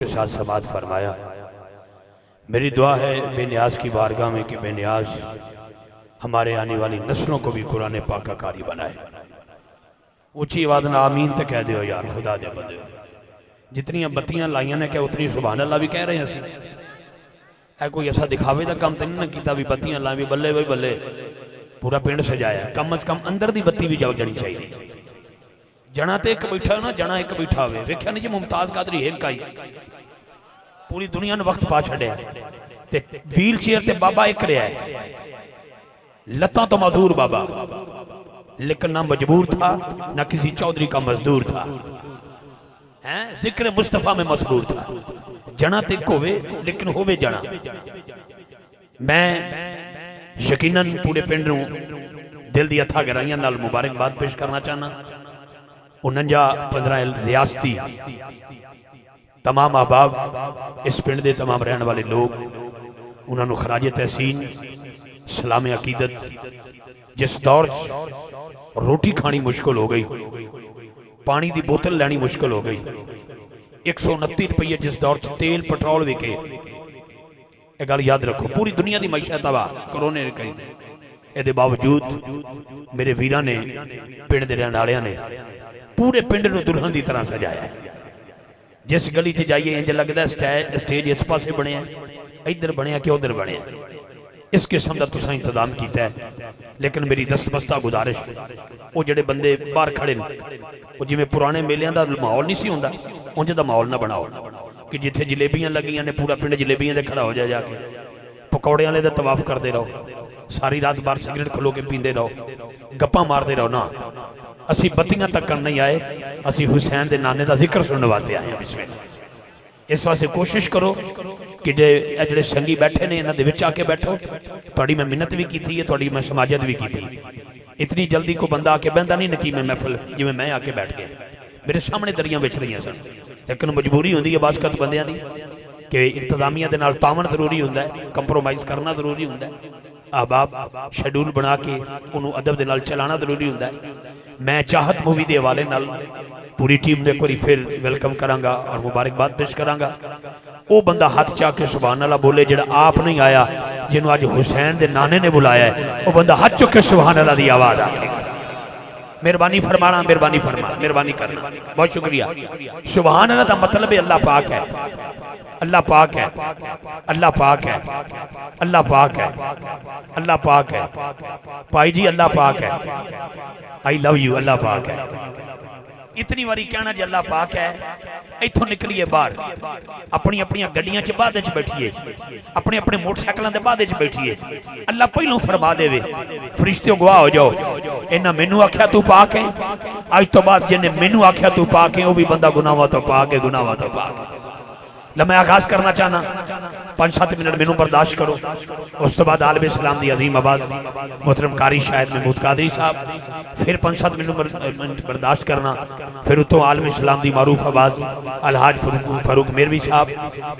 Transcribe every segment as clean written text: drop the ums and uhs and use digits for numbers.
साथ समात फरमाया। मेरी दुआ है बेनियाज की बारगाह में कि बेनियाज हमारे आने वाली नस्लों को भी कुरान पाक का कारी बनाए। ऊंची आवाज में आमीन तो कह दो यार, खुदा दे बंदे। जितनियां बत्तियां लाइया ने क्या उतनी सुभान अल्लाह भी कह रहे हैं। है कोई ऐसा दिखावे का काम तो नहीं किया भी बत्तियां ला भी बल्ले बई बल्ले पूरा पिंड सजाया। कम अज कम अंदर की बत्ती भी जग जानी चाहिए। जना तो एक बैठा हो ना, जना एक बैठा हो। वेख्या नहीं जी मुमताज कादरी एक आई पूरी दुनिया ने वक्त पा छड़िया ते व्हील चेयर ते बाबा एक रहा है, लत्तां तो मजदूर बाबा, लेकिन ना मजबूर था ना किसी चौधरी का मजदूर था। हैं जिक्र मुस्तफा में मसरूर था। जना ते होवे लेकिन होवे जना। मैं यकीनन पूरे पिंड नूं दिल दी अथा गहराइयां नाल मुबारकबाद पेश करना चाहना। 49-15 रियासती तमाम अहबाब, इस पिंड के तमाम रहने वाले लोग, उन्होंने खराजे तहसीन सलाम अकीदत। जिस दौर रोटी खानी मुश्किल हो गई, पानी की बोतल लैनी मुश्किल हो गई, 129 रुपये जिस दौर तेल पेट्रोल विके, ये गल याद रखो। पूरी दुनिया की मैशत तबाह कोरोना ने करी। ये बावजूद मेरे वीरां ने, पिंड के रहने वालियां ने पूरे पिंड नूं दुल्हन की तरह सजाया। जिस गली च जाइए इंज लगता स्टेज इस पासे बनया, इधर बनया कि उधर बनया। इस किस्म का तुसां इंतजाम किया है। लेकिन मेरी दस्तबस्ता गुजारिश, वो जोड़े बंदे बाहर खड़े वो जिवें पुराने मेलियां का माहौल नहीं सी हुंदा, उंज दा माहौल ना बनाओ कि जिथे जलेबियां लगियां ने पूरा पिंड जलेबियां दे खड़ा हो जाए। जाके पकौड़े वाले दा तवाफ करते रहो, सारी रात बाहर सिगरेट खलो के पींदे रहो, गप्पा मारते रहो ना। असी बत्तियां तकन नहीं आए, असी हुसैन के नाने का जिक्र सुनने वास्ते आए हैं। बिस्मिल्लाह। इस वास्ते कोशिश करो कि जे संगी बैठे ने इन्हां दे विच आके बैठो। थोड़ी मैं मिन्नत भी की है, थोड़ी मैं समाजत भी की। इतनी जल्दी को बंदा आके बहता नहीं नकी में महफिल जिवें मैं आके बैठ गया। मेरे सामने दरियां बिछ रही सन, लेकिन मजबूरी होंदी है बासकत बंदियां दी कि इंतजामिया दे नाल तावन जरूरी होंदा है, कंप्रोमाइज़ करना जरूरी होंदा है। अहबाब शेड्यूल बना के उन्होंने अदब के नाल चलाना जरूरी होंदा है। मैं चाहत मूवी के हवाले नाल पूरी टीम ने एक बार फिर वेलकम करांगा और मुबारकबाद पेश करांगा। वो बंदा हाथ चा के सुभान अल्लाह बोले जिहड़ा आप नहीं आया, जिन्होंने अज हुसैन के नाने ने बुलाया है, वो बंदा हाथ चुक के सुभान अल्लाह की आवाज़ आके मेहरबानी फरमाना, मेहरबानी फरमा, मेहरबानी करना। बहुत शुक्रिया। सुभान अल्लाह का मतलब है अल्लाह पाक है, अल्लाह पाक है, अल्लाह पाक है, अल्लाह पाक है, अल्लाह पाक है। भाई जी अल्लाह पाक है, आई लव यू, अल्लाह पाक है। इतनी बारी कहना जी अल्लाह पाक है। इथों निकलिए बाहर, अपनी अपनी गड्डियां च बाद बैठिए, अपने अपने मोटरसाइकिलों के बाद बैठिए। अल्लाह पहलों फरमा देवे, फरिश्ते गवाह हो जाओ, इन्हें मैनू आख्या तू पाक है, अज तो बाद जिन्हें मैनू आख्या तू पाक है, वह भी बंदा गुनाहों तो पाक है, गुनाहों तो पाक है। मैं आगाज करना चाहना, 5-7 मिनट मैनू बर्दाश्त करो। उस तो बाद आलम इस्लाम की अजीम आवाज़ मोहतरम कारी शायद महमूद कादरी साहब, फिर 5-7 मिनट बर्दाश्त करना, फिर उतो आलम इस्लाम की मारूफ आवाज़ अलहाज फारूक मेरवी साहब,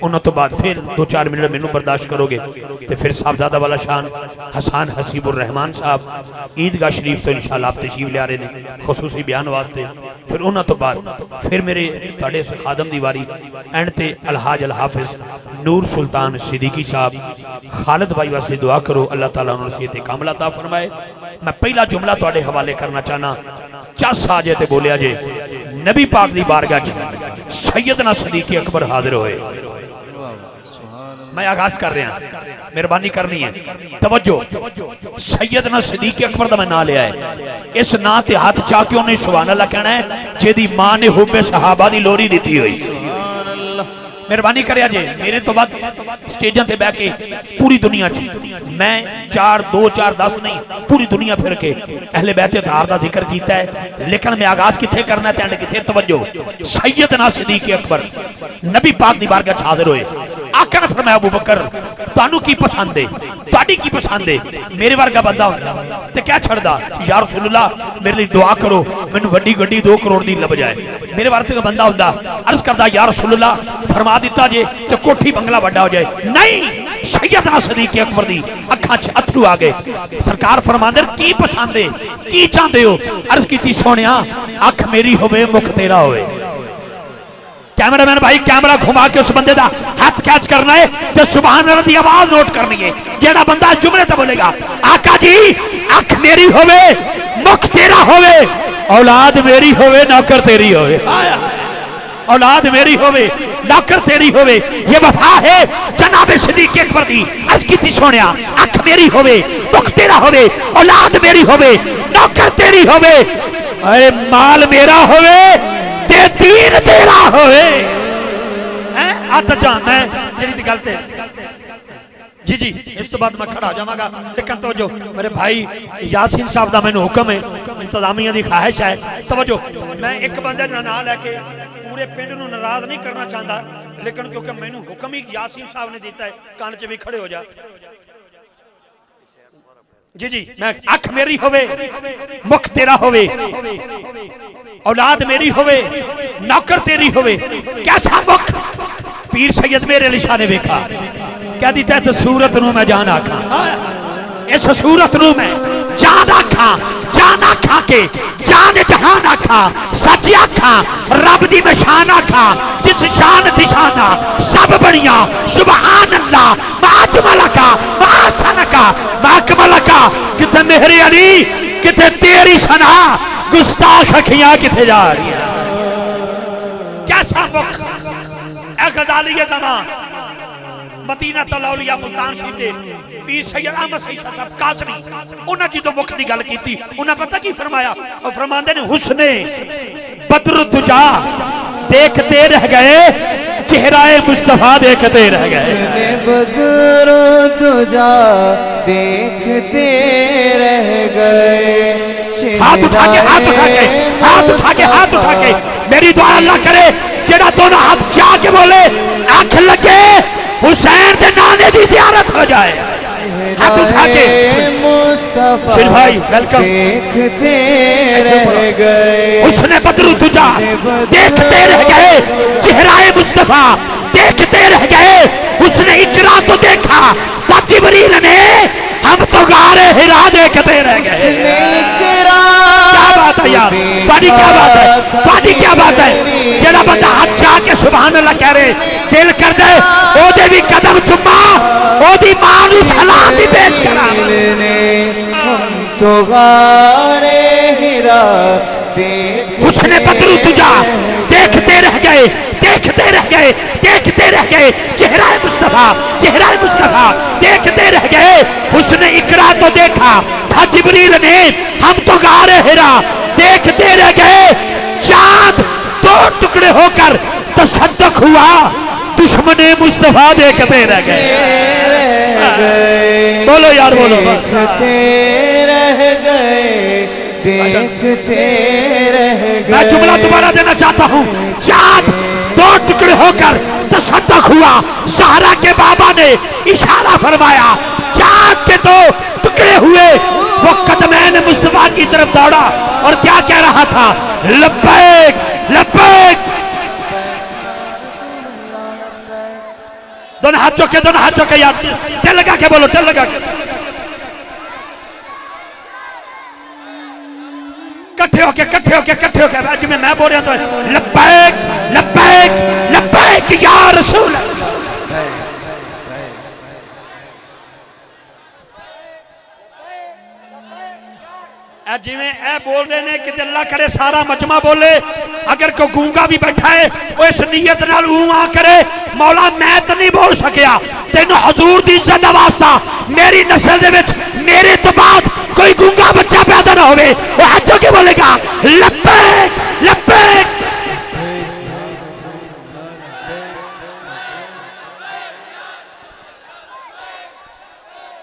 उन्होंने तो बाद फिर 2-4 मिनट मैनू बर्दाश्त करोगे तो फिर साहबजादा वाला शान हसान हसीबुर रहमान साहब ईदगाह शरीफ तो इंशाअल्लाह आप तशरीफ लिया रहे हैं खसूसी बयान वास्ते। फिर उन्होंने तो बाद फिर मेरे तुहाडे खादम की वारी एंड ते अलहाज अल हाफिज नूर सुल्तान सिद्दीकी साहब खालिद भाई वास्ते दुआ करो, अल्लाह ताला उन्होंने सेहत कामला अता फरमाए। मैं पहला जुमला तुहाडे हवाले करना चाहना, चस आ जाए तो बोलिया जे नबी पाक की बारगाह च सैयदना सदीक अकबर हाजिर होए। मैं आगाज कर रहा, मेहरबानी करनी है, तवज्जो। सैयदना सदीक अकबर का मैं नाम लिया है, इस नाम ते हाथ चा के उन्हें सुभान अल्लाह कहना है जिहदी मां ने हुब्बे सहाबा की लोरी दी हुई। मेहरबानी करिया जे मेरे तो बाद स्टेजा ते बह के पूरी दुनिया मैं 4-2-4-10 नहीं पूरी दुनिया फिर के अहले बैत अतार का जिक्र किया है। लेकिन मैं आगाज किथे करना है, किथे तवज्जो। सैयदना सिद्दीक अकबर नबी पाक दी बारगाह हाजिर होए। आका ने फरमाया अबू बकर तानू की पसंद है, ताड़ी की पसंद है? मेरे वर्गा बंदा होंदा ते क्या छड़दा, या रसूलुल्लाह मेरे लिए दुआ करो मैनू वड्डी गड्डी 2 करोड़ दी लभ जाए। मेरे वर्गा बंदा होंदा अर्ज करदा या रसूलुल्लाह फरमा दिता जे ते कोठी बंगला वड्डा हो जाए। नहीं, सैयदना सदीक अकबर दी अखां च अथरू आ गए। सरकार फरमांदे की पसंद है, की चाहते हो? अर्ज कीती सोहणिया अख मेरी होवे मुख तेरा होवे। कैमरामैन भाई कैमरा घुमा के उस बंदे का हाथ कैच करना है तो सुभान अल्लाह की आवाज नोट करनी है। जेड़ा बंदा जुमले तो बोलेगा आका जी अख मेरी होवे मुख तेरा होवे औलाद मेरी होवे नौकर तेरी होवे औलाद मेरी होवे नौकर तेरी होवे ये वफा है जनाब सिद्दीक अकबर दी। अर्ज कीती सोनिया अख मेरी होवे मुख तेरा होवे औलाद मेरी होवे नौकर तेरी होवे अरे माल मेरा होवे ते दीन तेरा होवे हैं अत जान है जेडी गल ते जी जी। इस तो बाद मैं खड़ा हो जावांगा लेकिन तवज्जो मेरे भाई यासीन साहब का मैनू हुक्म है इंतजामिया की ख्वाहिश है तवज्जो मैं एक बंदे का नाम लैके पूरे पिंड नूं नाराज नहीं करना चाहता लेकिन क्योंकि मैनू हुक्म ही यासीन साहब ने दिता है कान च भी खड़े हो जा जी जी। मैं अख मेरी होवे मुख तेरा होवे औलाद मेरी होवे नौकर तेरी होवे कैसा मुख पीर सैयद मेरे अली शाह ने वेखा कह दी तै सूरत नूं मैं जान आखा इस सूरत नूं मैं जान आखा के जान जहान आखा सच आखा रब दी मैं शान आखा जिस शान दिशाना सब बढ़िया सुभान अल्लाह माजमलका मासनका माकमलका किथे मेहरे अली किथे तेरी सना गुस्ताख अखियां किथे जा रही है कैसा मुख ए गजाली ज़मान मदीना तलौलिया मुल्तान शरीफ दे पीर सैयद अहमद सईद साहब कासमी उन्हां जी तो मुख दी गल कीती उन्हां पता की फरमाया और फरमांदे ने हुस्ने बद्र दुजा देखते रह गए चेहराए मुस्तफा देखते रह गए बद्र दुजा देखते रह गए हाथ उठा के हाथ उठा के हाथ उठा के हाथ उठा के मेरी दुआ अल्लाह करे जेड़ा दोनों हाथ जा के बोले आंख लगे हुसैन के नाने की ज़ियारत हो जाए हाथ उठा के मुस्तफा फिर भाई वेलकम देखते रह गए उसने बदरू तुझा देखते रह गए चेहराए मुस्तफा देखते रह गए उसने इकरा तो देखा तब जिब्रील ने हम तो गारे हिरा देखते रह गए। क्या बात है यार तुम्हारी क्या बात है तुम्हारी क्या बात है जेड़ा बंदा हाथ जाके सुभान अल्लाह कह रहे दिल कर दे ओदे भी कदम चुम्मा ओदी मां नु सलाम भी पेश करा हम तो गारे हिरा उसने बदरू तुझा देखते रह गए देखते रह गए देखते रह गए चेहरा मुस्तफा देखते रह गए उसने इकरा तो देखा था जिब्रील ने हम तो गारे हिरा देखते रह गए चांद दो टुकड़े होकर तसद्दुक हुआ दुश्मने मुस्तफा देखते रह गए। बोलो यार बोलो देखते रह गए देखते रह गए। मैं जुमला दोबारा देना चाहता हूँ चांद दो टुकड़े होकर तसद्दुक हुआ सहरा के बाबा ने इशारा फरमाया चांद के दो टुकड़े हुए वो कदमैन मुस्तफा की तरफ दौड़ा और क्या कह रहा था लब्बैक लब्बैक दोनों हाथ चौके यार दिल लगा के बोलो दिल लगा के कट्ठे होके आज में मैं बोल रहा तो लब्बैक लब्बैक लब्बैक या रसूल जिमें ए बोल रहे ने कि अल्लाह करे सारा मजमा बोले अगर कोई गूंगा भी बैठा है वो इस नीयत नाल आ करे मौला मैं तो नहीं बोल सकिया तेन हजूर दी इज्जत दा वास्ता मेरी नस्ल दे विच मेरे तो बाद कोई गूंगा बच्चा पैदा ना होवे वो हाथों के बोलेगा लब्बैक लब्बैक।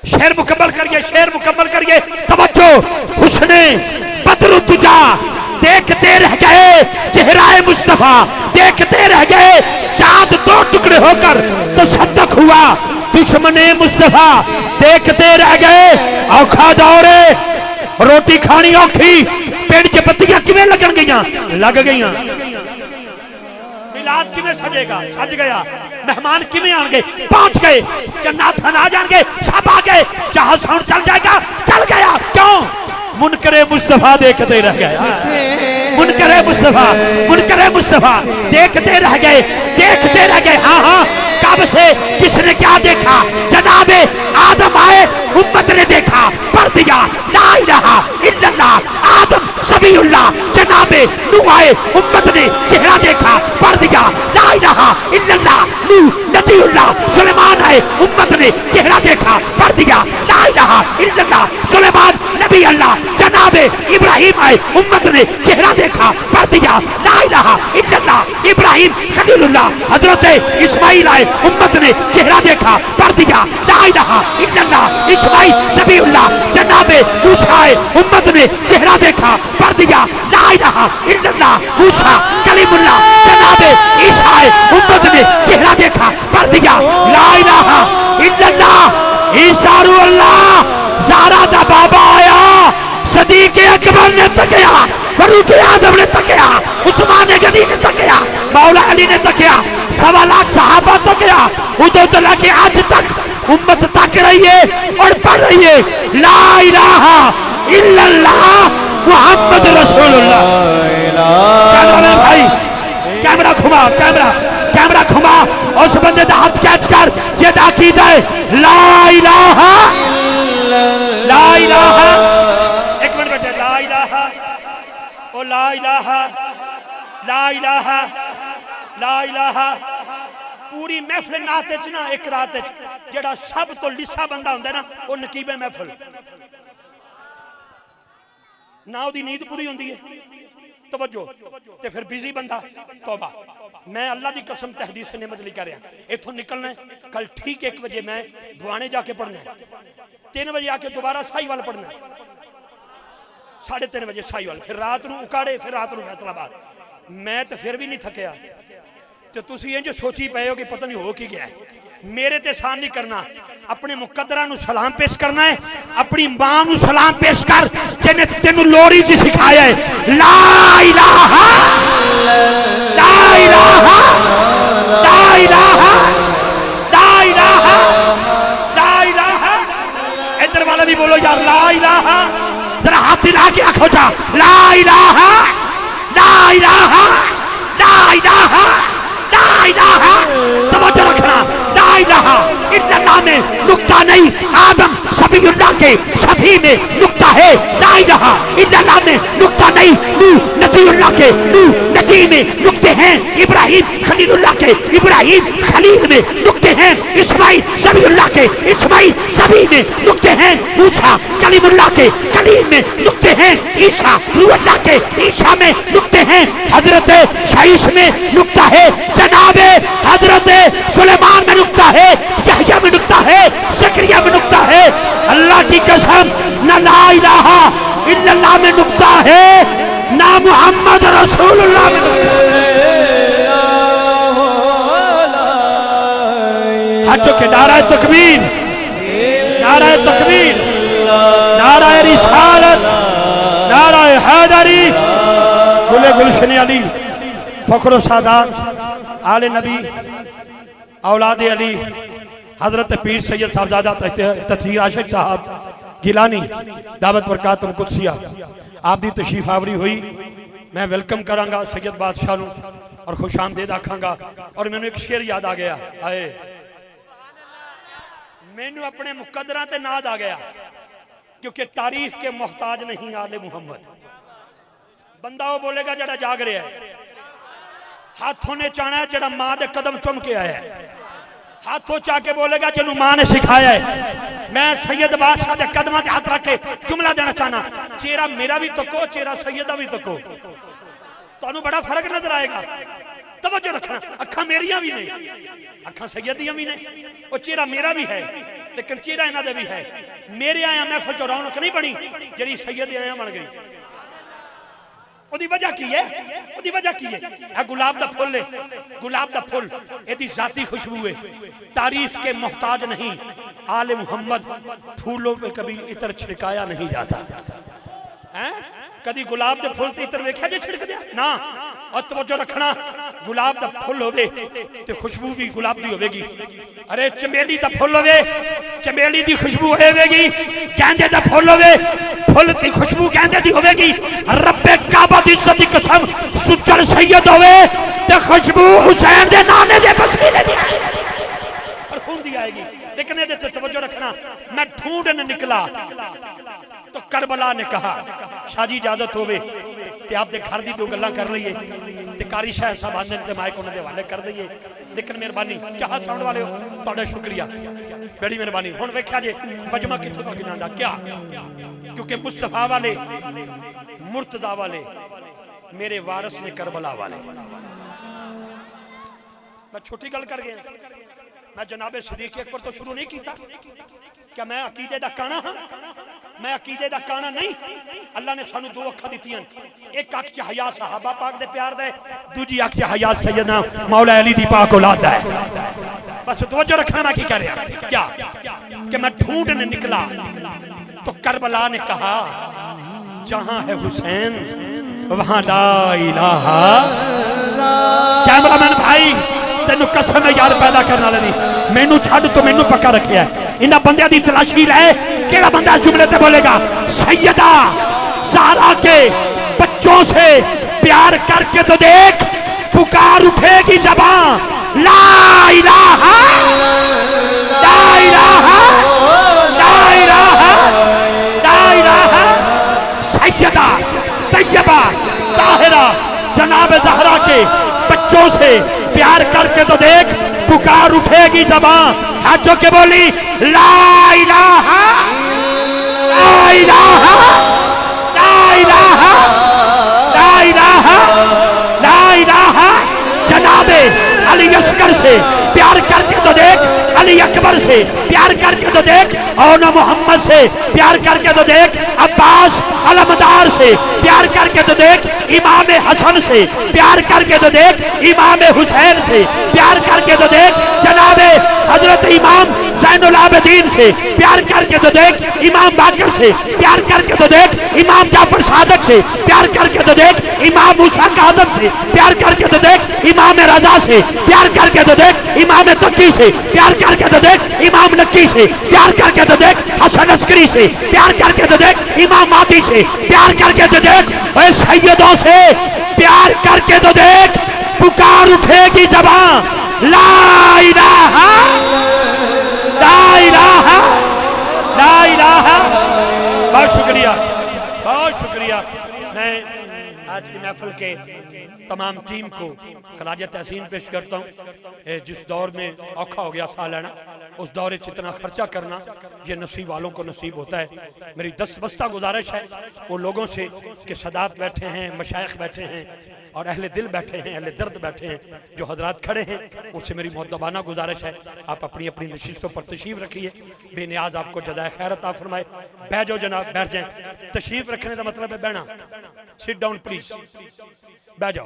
शेर मुकम्मल करिए तवज्जो हुस्ने बद्र तुझा देखते रह गए चेहराए मुस्तफा देखते रह गए चांद दो टुकड़े होकर तसद्दुक हुआ दुश्मने मुस्तफा देखते रह गए औखा दौरे रोटी खानी औखी पेड़ च पत्तियां किवें लगन गईयां लग गईयां मिलाद किवें सजेगा सज गया मेहमान किवें आएंगे पहुंच गए जन्नत आ जाएंगे सब आ गए जहां साउंड चल जाएगा चल गया क्यों मुनकरे मुस्तफा देखते रह गया। मुनकरे मुस्तफा, मुनकरे मुस्तफा देखते रह गए, देखते रह गए। हाँ हाँ, कब से किसने क्या देखा? जनाबे आदम आए, उम्मत ने देखा, पढ़ दिया ला इलाहा इल्लल्लाह, आदम सफीउल्लाह। जनाबे नूह आए, उम्मत ने चेहरा देखा, पढ़ दिया ला इलाहा इल्लल्लाह, नूह नबीउल्लाह। सुलेमान आए, उम्मत ने चेहरा देखा, पढ़ दिया ला इलाहा इल्लल्लाह, सुलेमान नबी अल्लाह। जनाबे इब्राहिम आए, उम्मत ने चेहरा देखा, पढ़ दिया ला इलाहा इल्लल्लाह, इब्राहिम खलीलुल्लाह। हजरत इस्माइल आए, उम्मत ने चेहरा देखा, पढ़ दिया ला इलाहा इल्लल्लाह, इस्माइल सफीउल्लाह। जनाबे मूसा आए, उम्मत ने चेहरा देखा, पढ़ दिया ला इलाहा इल्लल्लाह, मूसा कलीमुल्लाह। जनाबे ईसा आए, उम्मत ने चेहरा देखा, पढ़ दिया ला इलाहा इल्लल्लाह, ईसा रूहुल्लाह। ज़ारा दा बाबा आया, सदीक़ अकबर ने तकिया, फारूक आज़म ने तकिया, उस्मान गनी ने तकिया, मौला अली ने तकिया, 1.25 लाख सहाबा तकिया। उदो तो लगे आज तक उम्मत तक रही है और पढ़ रही है ला इलाहा इल्लल्लाह मुहम्मद रसूलुल्लाह। कैमरा भाई, कैमरा घुमा, कैमरा घुमा, उस बंदे का हाथ कैच कर, ये अकीदा है ला इलाहा, ला इलाहा। एक मिनट बेटे, ला इलाहा, ओ ला इलाहा, ला इलाहा, ला इलाहा। पूरी महफिल नात च ना एक रात जेड़ा सब तो लिस्सा बंदा हुंदा ना, वो नकीबे महफिल ना, ओदी नींद पूरी हुंदी है, तवज्जो, ते फिर बिजी बंदा तौबा। मैं अल्लाह की कसम तहदीस से निमत कर रहा, इथों निकलना है कल ठीक 1 बजे, मैं बुआने जाके पढ़ना है, 3 बजे आके दोबारा साहिवाल पढ़ना है, 3:30 बजे साहिवाल, फिर रात को उकाड़े, फिर रात को फैसलाबाद। मैं तो फिर भी नहीं थकिया, तो तुसी इंज सोची पे हो कि पता नहीं हो की गया है। मेरे ते एहसान नहीं करना, अपने मुकद्दरा नू सलाम पेश करना है, अपनी मां नू सलाम पेश कर जिन्हें तेनू लोरी च सिखाया है ला इलाहा, ला इलाहा, ला इलाहा, ला इलाहा, ला इलाहा। इधर वाला भी बोलो यार ला इलाहा, जरा हाथ हिला के आंखों जा ला इलाहा, ला इलाहा, ला इलाहा, ला इलाहा। तवज्जो रखना, ला इलाहा इल्लल्लाह में नुक्ता नहीं, आदम सफीउल्लाह के सफी में नुक्ता है। ला इलाहा इल्लल्लाह में नुक्ता नहीं, नूह नबीउल्लाह के नूह नबी में नुक्ते हैं, इब्राहिम खलीलुल्लाह के इब्राहिम खलील में नुक्ते हैं, इस्माइल सफीउल्लाह के इस्माइल सफी में नुक्ते हैं, मूसा कलीमुल्लाह के कलीम में नुक्ते हैं, ईसा रूहुल्लाह के ईसा में नुक्ते हैं, हजरत शाइस में नुक्ता है, जनाबे हजरत सुलेमान में नुक्ता है, यहया में नुक्ता है, ज़करिया में नुक्ता है। अल्लाह की कसम, न ला इलाहा इल्लल्लाह में नुक्ता है, ना मुहम्मद रसूलुल्लाह में नुक्ता है। हाथों के नारा तकबीर, नारा तकबीर, नारा रिसालत, नारा हैदरी, गुले गुलशन अली, फखरो सादात, आले नबी, औलाद अली, हजरत पीर सैयद साहबजादा तथीर आशिक साहब गिलानी दावत बरकातुल कुदसिया आप दी तशरीफ आवरी हुई। मैं वेलकम करांगा सैयद बादशाह नू और खुश आमदीद आखांगा। और मैनू एक शेर याद आ गया, आए मैनू अपने मुकद्दरा ते नाद आ गया, क्योंकि तारीफ के मोहताज नहीं आले मुहम्मद। बंदा वो बोलेगा जड़ा जाग रहा है, हाथों ने चाहना है जड़ा मां दे कदम चुम के आया है, हाथों चाह के बोलेगा जिन्हों मां ने सिखाया है। मैं सैयद बादशाह के कदम से हाथ रख के जुमला देना चाहना, चेहरा मेरा भी तको, चेहरा सैयद का भी तको, तो बड़ा फर्क नजर आएगा। तवज्जो रखना, अखा मेरिया भी नहीं, अखा सैयद दियां भी नहीं, और चेहरा मेरा भी है, लेकिन चेहरा इन्हों भी है। मेरे आया महफिल च रौनक नहीं बनी, जी सैयद आया बन गई। ओदी वजह की है, ओदी वजह की है, यह गुलाब का फुल है, गुलाब का फुल यदि जाती खुशबू है, तारीफ के मोहताज नहीं आले मुहम्मद। फूलों पे कभी इतर छिड़काया नहीं जाता है, कभी गुलाब के फुल ते इतर वेख्या जे छिड़क दिया ना, और तवज्जो रखना, गुलाब दा फुल होवे ते खुशबू भी गुलाब दी होवेगी। अरे चमेली दा फुल होवे, चमेली दी खुशबू होवेगी। गेंदे दा फुल होवे, फुल दी खुशबू गेंदे दी होवेगी। रब्बे काबा दी इज्जत दी कसम, सुचल सैयद होवे ते खुशबू हुसैन दे नाने दे पसीने दी परफ्यूम दी आएगी। लेकिन ये तवज्जो रखना, मैं ढूंढने निकला तो करबला ने कहा शाजी इजाजत होवे ते आप दे घर दी दो गल्लां कर लईए ते कारी साहब साहब आंदे ते माइक उन्हां दे हवाले कर दईए। लेकिन मेहरबानी चाह साउंड वाले हो, तुहाडा शुक्रिया, बड़ी मेहरबानी। हुण वेख्या जे मजमा कित्थों तक जांदा क्या, क्योंकि मुस्तफा वाले, मुर्तदा वाले, मेरे वारिस ने करबला वाले। मैं छोटी गल कर गया, मैं जनाबे सदीक अकबर तो शुरू नहीं किया। क्या मैं अकीदे दा काना हाँ? मैं अकीदे दा काना नहीं। अल्लाह ने सानू दो अखा दित्तियां, एक अख च हया सहाबा पाक दे प्यार दा है, दूजी अख च हया सैयदना मौला अली दी पाक औलाद दा है। बस तवज्जो रखना मैं की कह रहा क्या कि मैं ढूंढने निकला तो करबला ने कहा जहां है हुसैन वहां ला इलाहा। कैमरामैन भाई तेनू कसम यार पैदा करने वाले मैनू छड़ तो मैनू पक्का रखिया इन्हां बंदियां दी तलाशी लै, केड़ा बंदा जुमले ते बोलेगा सैयदा ज़हरा के बच्चों से प्यार करके तो देख, पुकार उठेगी ज़बान ला इलाहा ला इलाहा ला इलाहा ला इलाहा। सैयदा तैयबा ताहिरा जनाब ज़हरा के बच्चों से प्यार करके तो देख, पुकार उठेगी ज़बान। हाथों के बोली ला इलाहा ला इलाहा ला इलाहा ला इलाहा ला इलाहा। जनाबे अली अस्कर से प्यार करके तो देख, अली अकबर से प्यार करके तो देख, और न मोहम्मद से प्यार करके तो देख, अब्बास अलमदार से प्यार करके तो देख, इमाम हसन से प्यार करके तो देख, इमाम हुसैन से प्यार करके तो देख, जनाबे हजरत इमाम ज़ैनुल आबिदीन से प्यार करके तो देख, इमाम बाकर से प्यार करके तो देख, इमाम जाफर सादक से प्यार करके तो देख, इमाम मूसा काज़म से प्यार करके तो देख, इमाम रजा से प्यार करके तो देख, इमाम तकी से प्यार करके तो देख, इमाम नक्की से प्यार करके तो देख, हसन अस्करी से प्यार करके तो देख, इमाम मादी से प्यार करके तो देख, ओए सैयदों से प्यार करके तो देख, पुकार उठेगी ज़बान ला इलाहा ला इलाहा ला इलाहा। बहुत शुक्रिया, बहुत शुक्रिया। मैं आज की महफिल के तमाम टीम को खराज तहसीन पेश करता हूँ। जिस दौर में औखा हो गया सा लेना, उस दौर में इतना खर्चा करना ये नसीब वालों को नसीब होता है। मेरी दस्तबस्ता गुजारिश है वो लोगों से कि सदात बैठे हैं, मशाइख बैठे हैं और अहले दिल बैठे हैं, अहले दर्द बैठे हैं, जो हजरात खड़े हैं, उनसे मेरी मुअद्दबाना गुजारिश है आप अपनी अपनी नशिस्तों पर तशरीफ रखिए। बेनियाज आपको जज़ाए खैर अता फरमाए। बैठ जाओ जनाब, बैठ जाए। तशरीफ रखने का मतलब है बैठना। सिट डाउन प्लीज, बह जाओ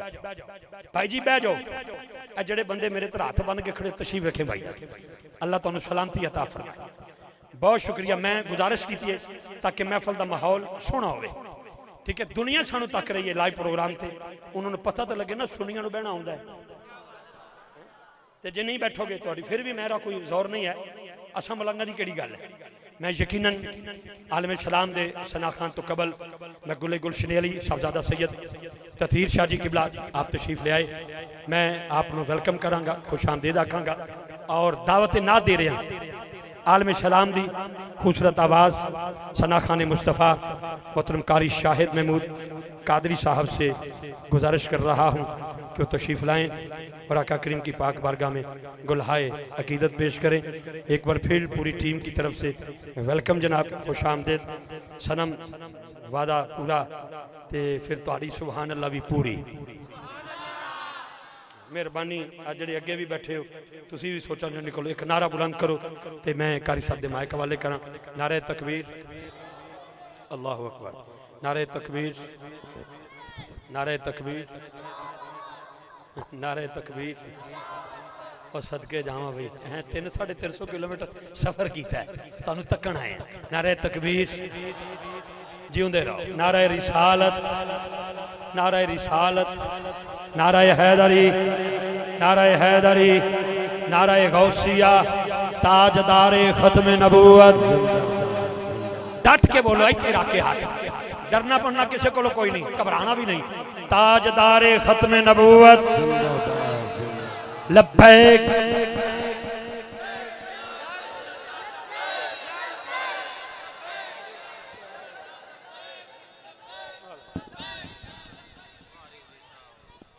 भाई जी, बह जाओ। जेड़े बंदे मेरे तरह हाथ बन के खड़े तशरीफ रखे भाई, अल्लाह तुहानू सलामती अता फरमाए। बहुत शुक्रिया। मैं गुजारिश की है ताकि महफिल का माहौल सोहना हो, ठीक है। दुनिया सानू तक रही है लाइव प्रोग्राम से, उन्होंने पता तो लगे ना सुनिया नूं बहना आउंदा है, ते जे नहीं बैठोगे तो फिर भी मेरा कोई जोर नहीं है। असा मलंगा की केड़ी गल है। मैं यकीनन आलम सलाम दे सना खान तो कबल मैं गुले गुलशन अली साहबजादा सैयद तथीर शाह जी किबला आप तशरीफ ले आए। मैं आपको वेलकम करांगा, खुश आमदीद आखांगा और दावत ना दे रहा आलम सलाम दी खूबसूरत आवाज़ सना खान मुस्तफ़ा मोहतरम कारी शाहिद महमूद कादरी साहब से गुजारिश कर रहा हूँ कि वो तशरीफ़ लाएँ और आका करीम की पाक बारगाह में गुलहाए अकीदत पेश करें। एक बार फिर पूरी टीम की तरफ से वेलकम जनाब, खुश आमदीद। सनम वादा पूरा ते फिर तुहाडी सुभान अल्लाह भी पूरी। मेहरबानी आज जेडे अगे भी बैठे हो तुसी भी सोचा ना निकलो, एक नारा बुलंद करो तो मैं कारी साहब के माइक हवाले करा। नारे तकबीर, अल्लाहु अकबर, नारे तकबीर, नारे तकबीर, नारे तकबीर। और सदके जावा भाई हैं 300-350 किलोमीटर सफर किया है, तुहानू तकन आए हैं। नारे तकबीर, जिउंदे रहो। नारे रिसालत, नाराए रिसालत, नाराए हैदरी, नाराए हैदरी, नाराए गौसिया, ताजदारे खत्म नबूवत। डट के बोलो, इत्थे रख के हाथ, डरना पड़ना किसी को कोई नहीं, घबराना भी नहीं। ताजदारे खत्म नबूवत लब्बैक।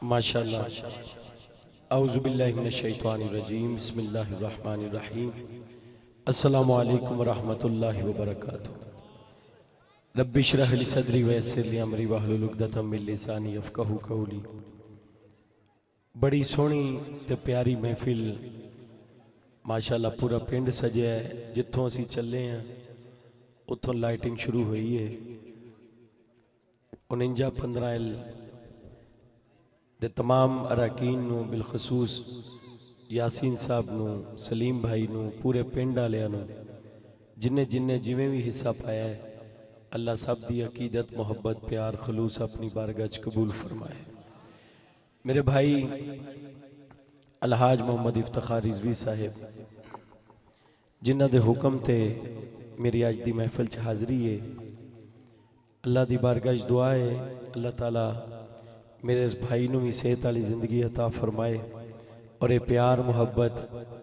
माशाअल्लाह। औज़ु बिल्लाहि मिनश शैतानिर रजीम, बिस्मिल्लाहिर रहमानिर रहीम। अस्सलामु अलैकुम व रहमतुल्लाहि व बरकातुहू। रब्बि इश्रह ली सदरी व यस्सिर ली अमरी वहलुल उक़दतम मिन लिसानी यफ़क़हू क़ौली। बड़ी सोहनी ते प्यारी महफिल माशाअल्लाह, पूरा पिंड सजिया है। जित्थों असीं चले हैं उत्थों लाइटिंग शुरू हुई है। 49-15 दे तमाम अरकान नूं, बिलखसूस यासीन साहब नूं, सलीम भाई नूं, पूरे पिंड वालियां नूं, जिन्ने जिन्ने जिवें भी हिस्सा पाया है, अल्लाह सब दी अकीदत, मोहब्बत, प्यार, खलूस अपनी बारगाह च कबूल फरमाए। मेरे भाई अलहाज मोहम्मद इफ्तिखार रिजवी साहिब जिन्हां दे हुक्म ते मेरी अज दी महफिल च हाज़री है। अल्लाह दी बारगाह च दुआ है अल्लाह ताला मेरे इस भाई नूं भी सेहत वाली जिंदगी अता फरमाए और ये प्यार मुहब्बत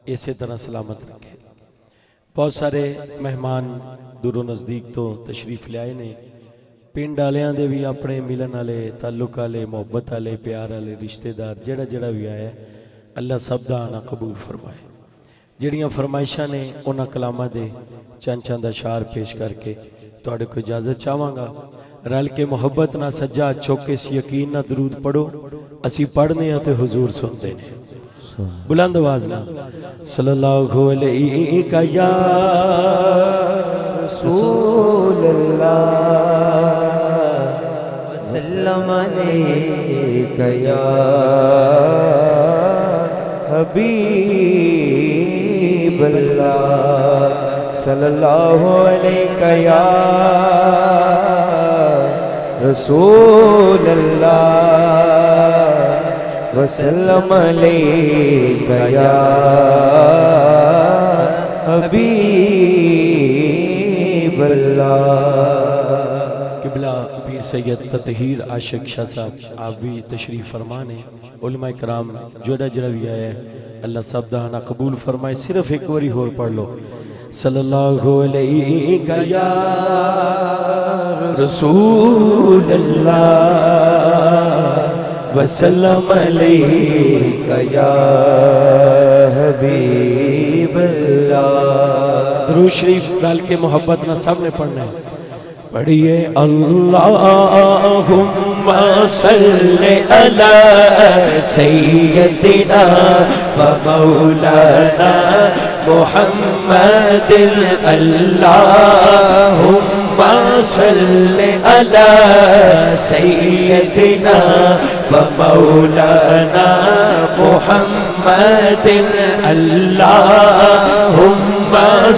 इसे तरह सलामत रखे। बहुत सारे मेहमान दूरों नज़दीक तो तशरीफ लियाए ने। पिंड वालियां दे भी अपने मिलन वाले, ताल्लुक वाले, मुहब्बत वाले, प्यार वाले रिश्तेदार जेड़ा जेड़ा भी आया अल्लाह सब दा आना कबूल फरमाए। जिहड़ियां फरमाइशां ने उन्हां कलामां दे चंद चंद अशार पेश करके तुहाडे कोल इजाजत चाहांगा। रल के मुहब्बत ना सज्जा चौके से यकीन ना दरूद पढ़ो। असी पढ़ने ते हुजूर सुनते ने। बुलंद आवाज ना सल्लल्लाहु अलैहि या रसूल अल्लाह वसल्लम अलैका या हबीब अल्लाह सल्लल्लाहु अलैका या रसूल अल्लाह वसल्लम अलैका या हबीब अल्लाह। किबला पीर सैयद ततहीर आशिक शाह साहब आप भी तशरीफ फरमान है। उलमा कराम जोड़ा जड़ा भी आया है अल्लाह सब दा ना कबूल फरमाए। सिर्फ एक बारी होर पढ़ लो सल्लल्लाहु अलैहि या रसूल अल्लाह वसल्लम अलैका या हबीब अल्लाह। दुरूद शरीफ डाल के मोहब्बत ना सबने पढ़ना है। पढ़िए अल्लाहुम्मा सल्ली अला सय्यदिना व मौलाना मुहम्मदिन। अल्लाहुम्मा सल्ली अला सय्यदिना व मौलाना मुहम्मदिन। अल्लाहुम्मा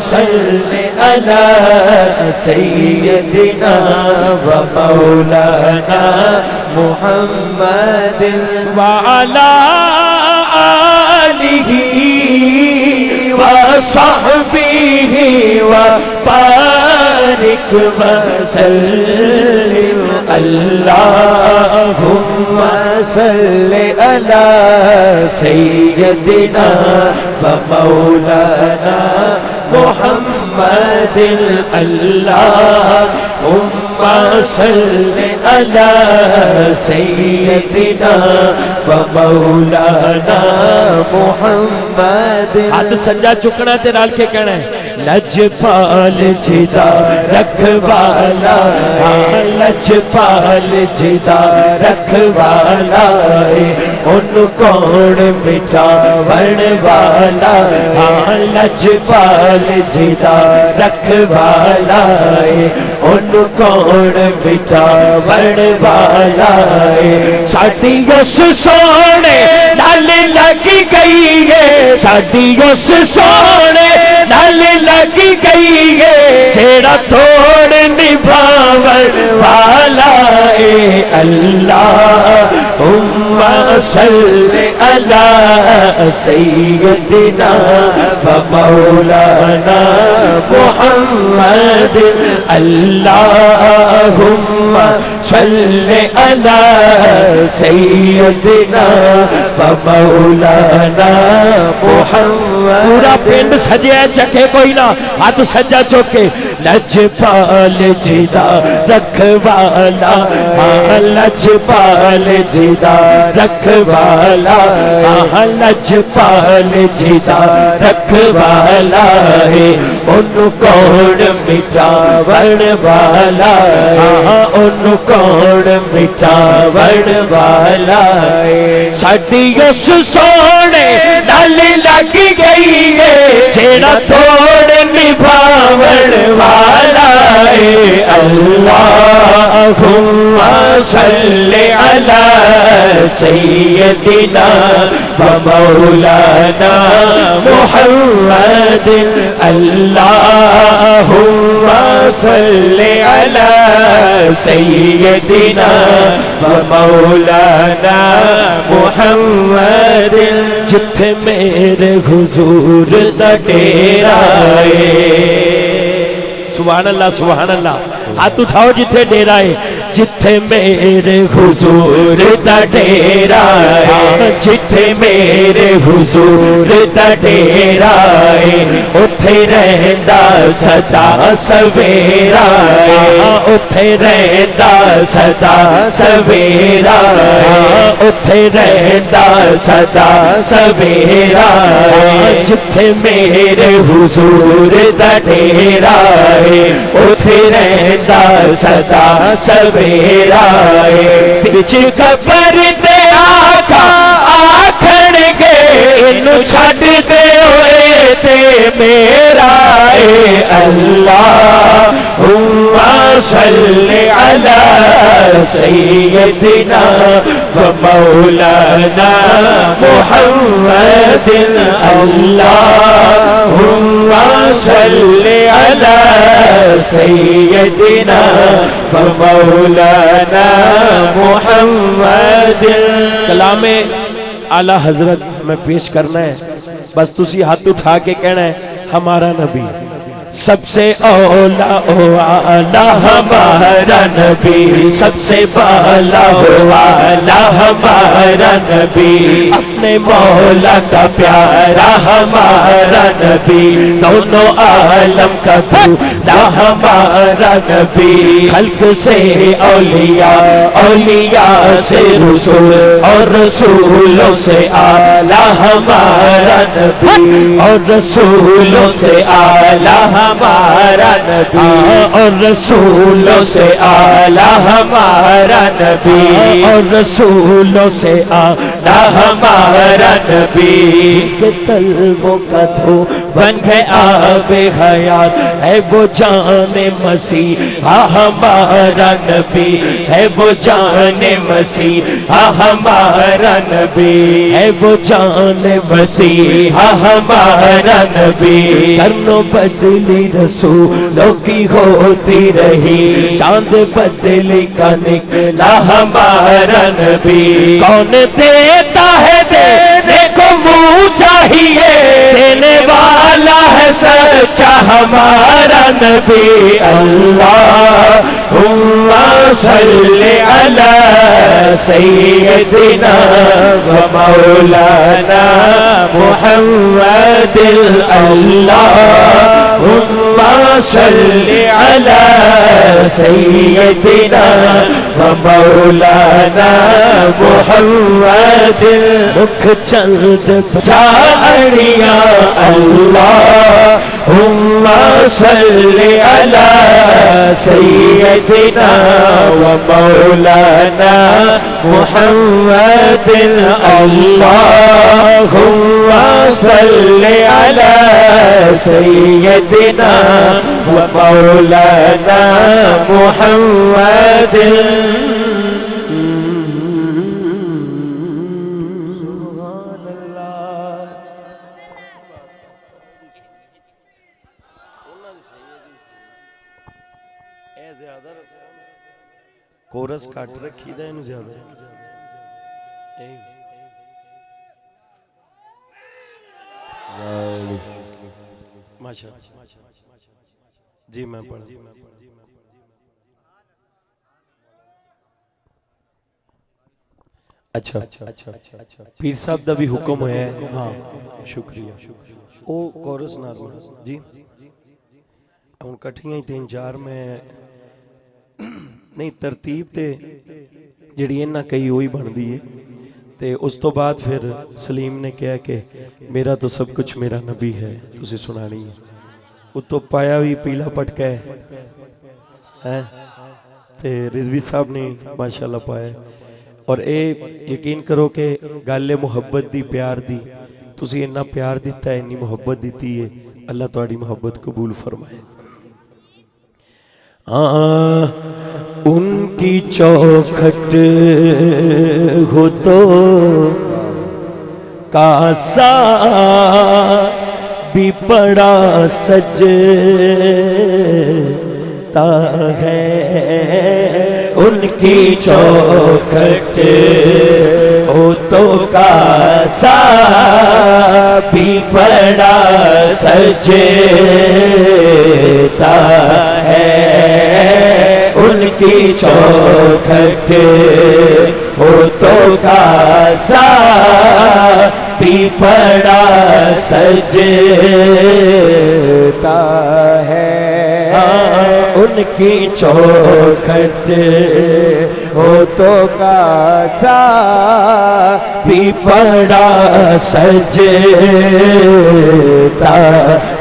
सल्ली अला सय्यदिना व मौलाना मुहम्मदिन व अला आलिही व सहबिही व बारिक व सल्लिम। अल्लाहुम्मा सल्ली अला सय्यदिना व मौलाना मुहम्मदिन। अल्लाहुम्मा सल्ली अला सय्यदिना व मौलाना मुहम्मदिन। हाथ सज्जा चुकना ते रल के कहना है लजपाल जिदा रखवाला, लजपाल जिदा रखवाला उन कौन मिटावन वाला। लजपाल जिदा रखवाला उन कौन मिटावन वाला। साडी उस सोने नाल लग गई है, साडी उस सोने नाल लग गई है जेड़ा तोड़ निभावन वाला है अल्लाहुम्मा सल्ली अला सय्यदिना व मौलाना मुहम्मद अल्लाहुम्मा सल्ली अला सय्यदिना व मौलाना मुहम्मद। पूरा पिंड सजया चके कोई ना हाथ सज्जा चौके लजपाल जिदा रखवाला लजपाल जिदा रखवाला लजपाल जिदा रखवाला है उन्नु कौन मिटावन वाला उन्नु कौन मिटावन वाला है साडी उस सोने नाल लग गई है जेड़ा तोड़ निभावन वाला है अल्लाहुम्मा सल्ली अला सय्यदिना व मौलाना मुहम्मद अल्लाहुम्मा सल्ली अला सय्यदिना व मौलाना मुहम्मद। जिथे मेरे हुजूर दा डेरा है सुभान अल्लाह सुभान अल्लाह हाथ उठाओ जिथे डेरा है जिथे मेरे हुजूर दा डेरा है जिथे मेरे हुजूर दा डेरा है उथे रहंदा सदा सवेरा है उथे रहंदा सदा सवेरा है उथे रहंदा सदा सवेरा है जिथे मेरे हुजूर दा डेरा है उथे रहंदा सदा सवेरा है पिछ खबर दे आका आखण गे इनु छड़ दे होए ते मेरा है अल्लाहुम्मा सल्ली अला सय्यदिना व मौलाना मुहम्मद अल्लाहुम्मा सल्ली अला सय्यदिना व मौलाना मुहम्मद। कलामे आला हजरत में पेश करना है बस तुसी हाथ उठा के कहना है हमारा नबी सबसे औला वाला हमारा नबी सबसे बाला वाला हमारा नबी अपने मौला का प्यारा हमारा नबी दोनों आलम का दूल्हा हमारा नबी खल्क से औलिया औलिया से रसूल और रसूलों से आला हमारा नबी और रसूलों से आला हमारा नबी और रसूलों से आला हमारा नबी और रसूलों से आला हमारा नबी के तलवों का धो बन गए आबे हयात है वो जाने मसीहा हमारा नबी है वो जाने मसीहा हमारा नबी है वो जाने मसीहा हमारा नबी करनो बदली रसूलों की होती रही चांद बदली का निकला हमारा नबी कौन देता है देने को मुँह चाहिए देने वाला है सच्चा हमारा नबी अल्लाहुम्मा सल्ली अला सय्यदिना व मौलाना मुहम्मद अल्लाहुम्मा सल्ली अला सय्यदिना व मौलाना मुहम्मद। मुख चंद चारिया अल्लाहुम्मा सल्ली अला सय्यदिना व मौलाना मुहम्मद अल्लाहुम्मा सल्ली अला सय्यदिना व मौलाना मुहम्मद। कोरस कट रखी दा इनू ज्यादा माशा जी मैं पढ़ अच्छा पीर साहब का भी हुक्म होया है हाँ शुक्रिया ओ कोरस नाल जी हम कट्ठियां 3-4 में नहीं तरतीब ते जिहड़ी इन्हां कई वही बनती है ते उस तो बाद फिर सलीम ने कहा कि मेरा तो सब कुछ मेरा नबी है तुसी सुनानी है उतो पाया भी पीला पटका है ते रिजवी साहब ने माशाल्लाह पाया और ये यकीन करो कि गल मुहब्बत दी प्यार दी तुसी इन्ना प्यार दिता है इन्नी मुहब्बत दी है अल्लाह तुहाडी मुहब्बत कबूल फरमाए उनकी चौखट हो तो कासा भी बड़ा सजता है उनकी चौखट हो तो कासा भी बड़ा सजता है उनकी चौखट हो तो कासा भी बड़ा सजता है उनकी चौखट हो तो कासा भी बड़ा सजता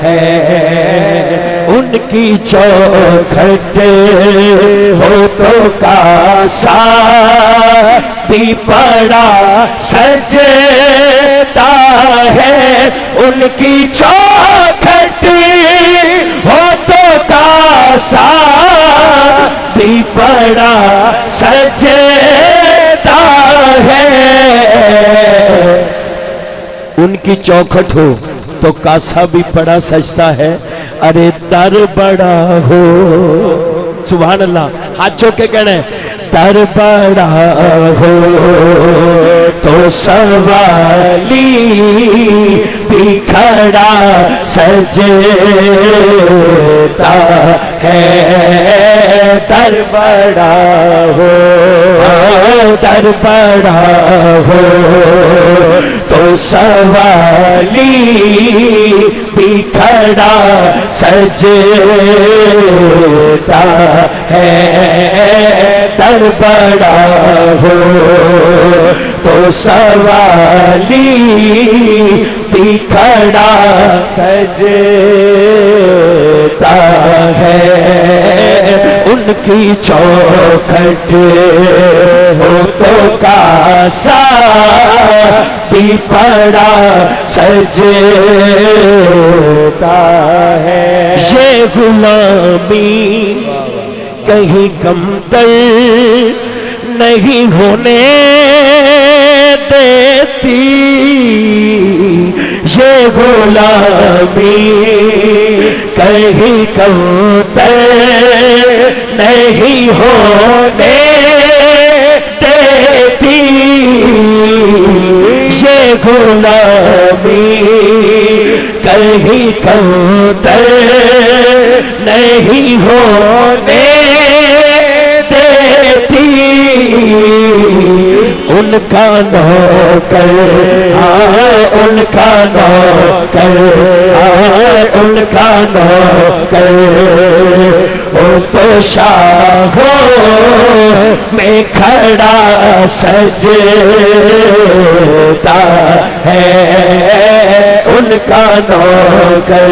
है उनकी चौखट हो तो कासा भी बड़ा सजता है उनकी चौखट हो तो कासा भी बड़ा सजता है उनकी चौखट हो तो कासा भी बड़ा सजता है अरे दर बड़ा हो सुभान अल्लाह हाथ चौक के कहना है दर बड़ा हो तो सवाली भी खड़ा सजता है दर बड़ा हो तो सवाली भी खड़ा सजता है दर बड़ा हो तो सवाली भी खड़ा सजता है उनकी चौखट हो तो कासा भी बड़ा सजता है ये गुलामी कहीं कमतर नहीं होने देती ये गुलामी कहीं कमतर नहीं होने देती ये गुलामी कहीं कमतर नहीं होने देती उनका नौकर उनका नौकर उनका नौकर वो तो शाहों में खड़ा सजता है उनका नौकर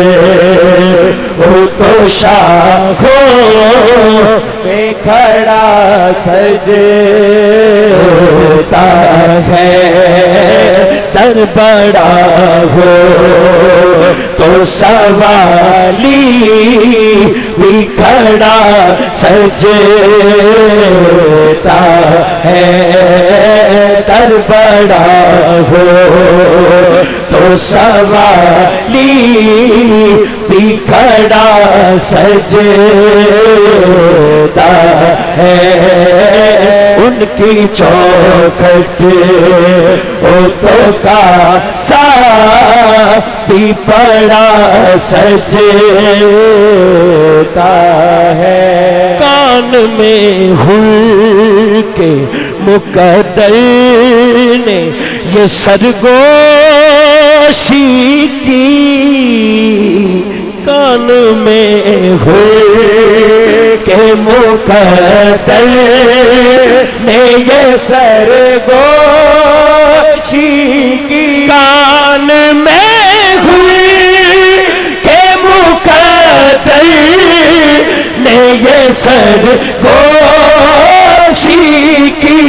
वो तो शाहों में खड़ा सजता है दर बड़ा हो तो सवाली भी खड़ा सजता है दर बड़ा हो तो सवाली भी खड़ा सजदा है, उनकी चौखट तो का सा भी पड़ा सजदा है। कान में हुल के मुकद्दर ने ये सरगोशी की, कान में हुल के मुकद्दर ने ये सरगोशी की, कान में हुल के मुकद्दर ने ये सरगोशी की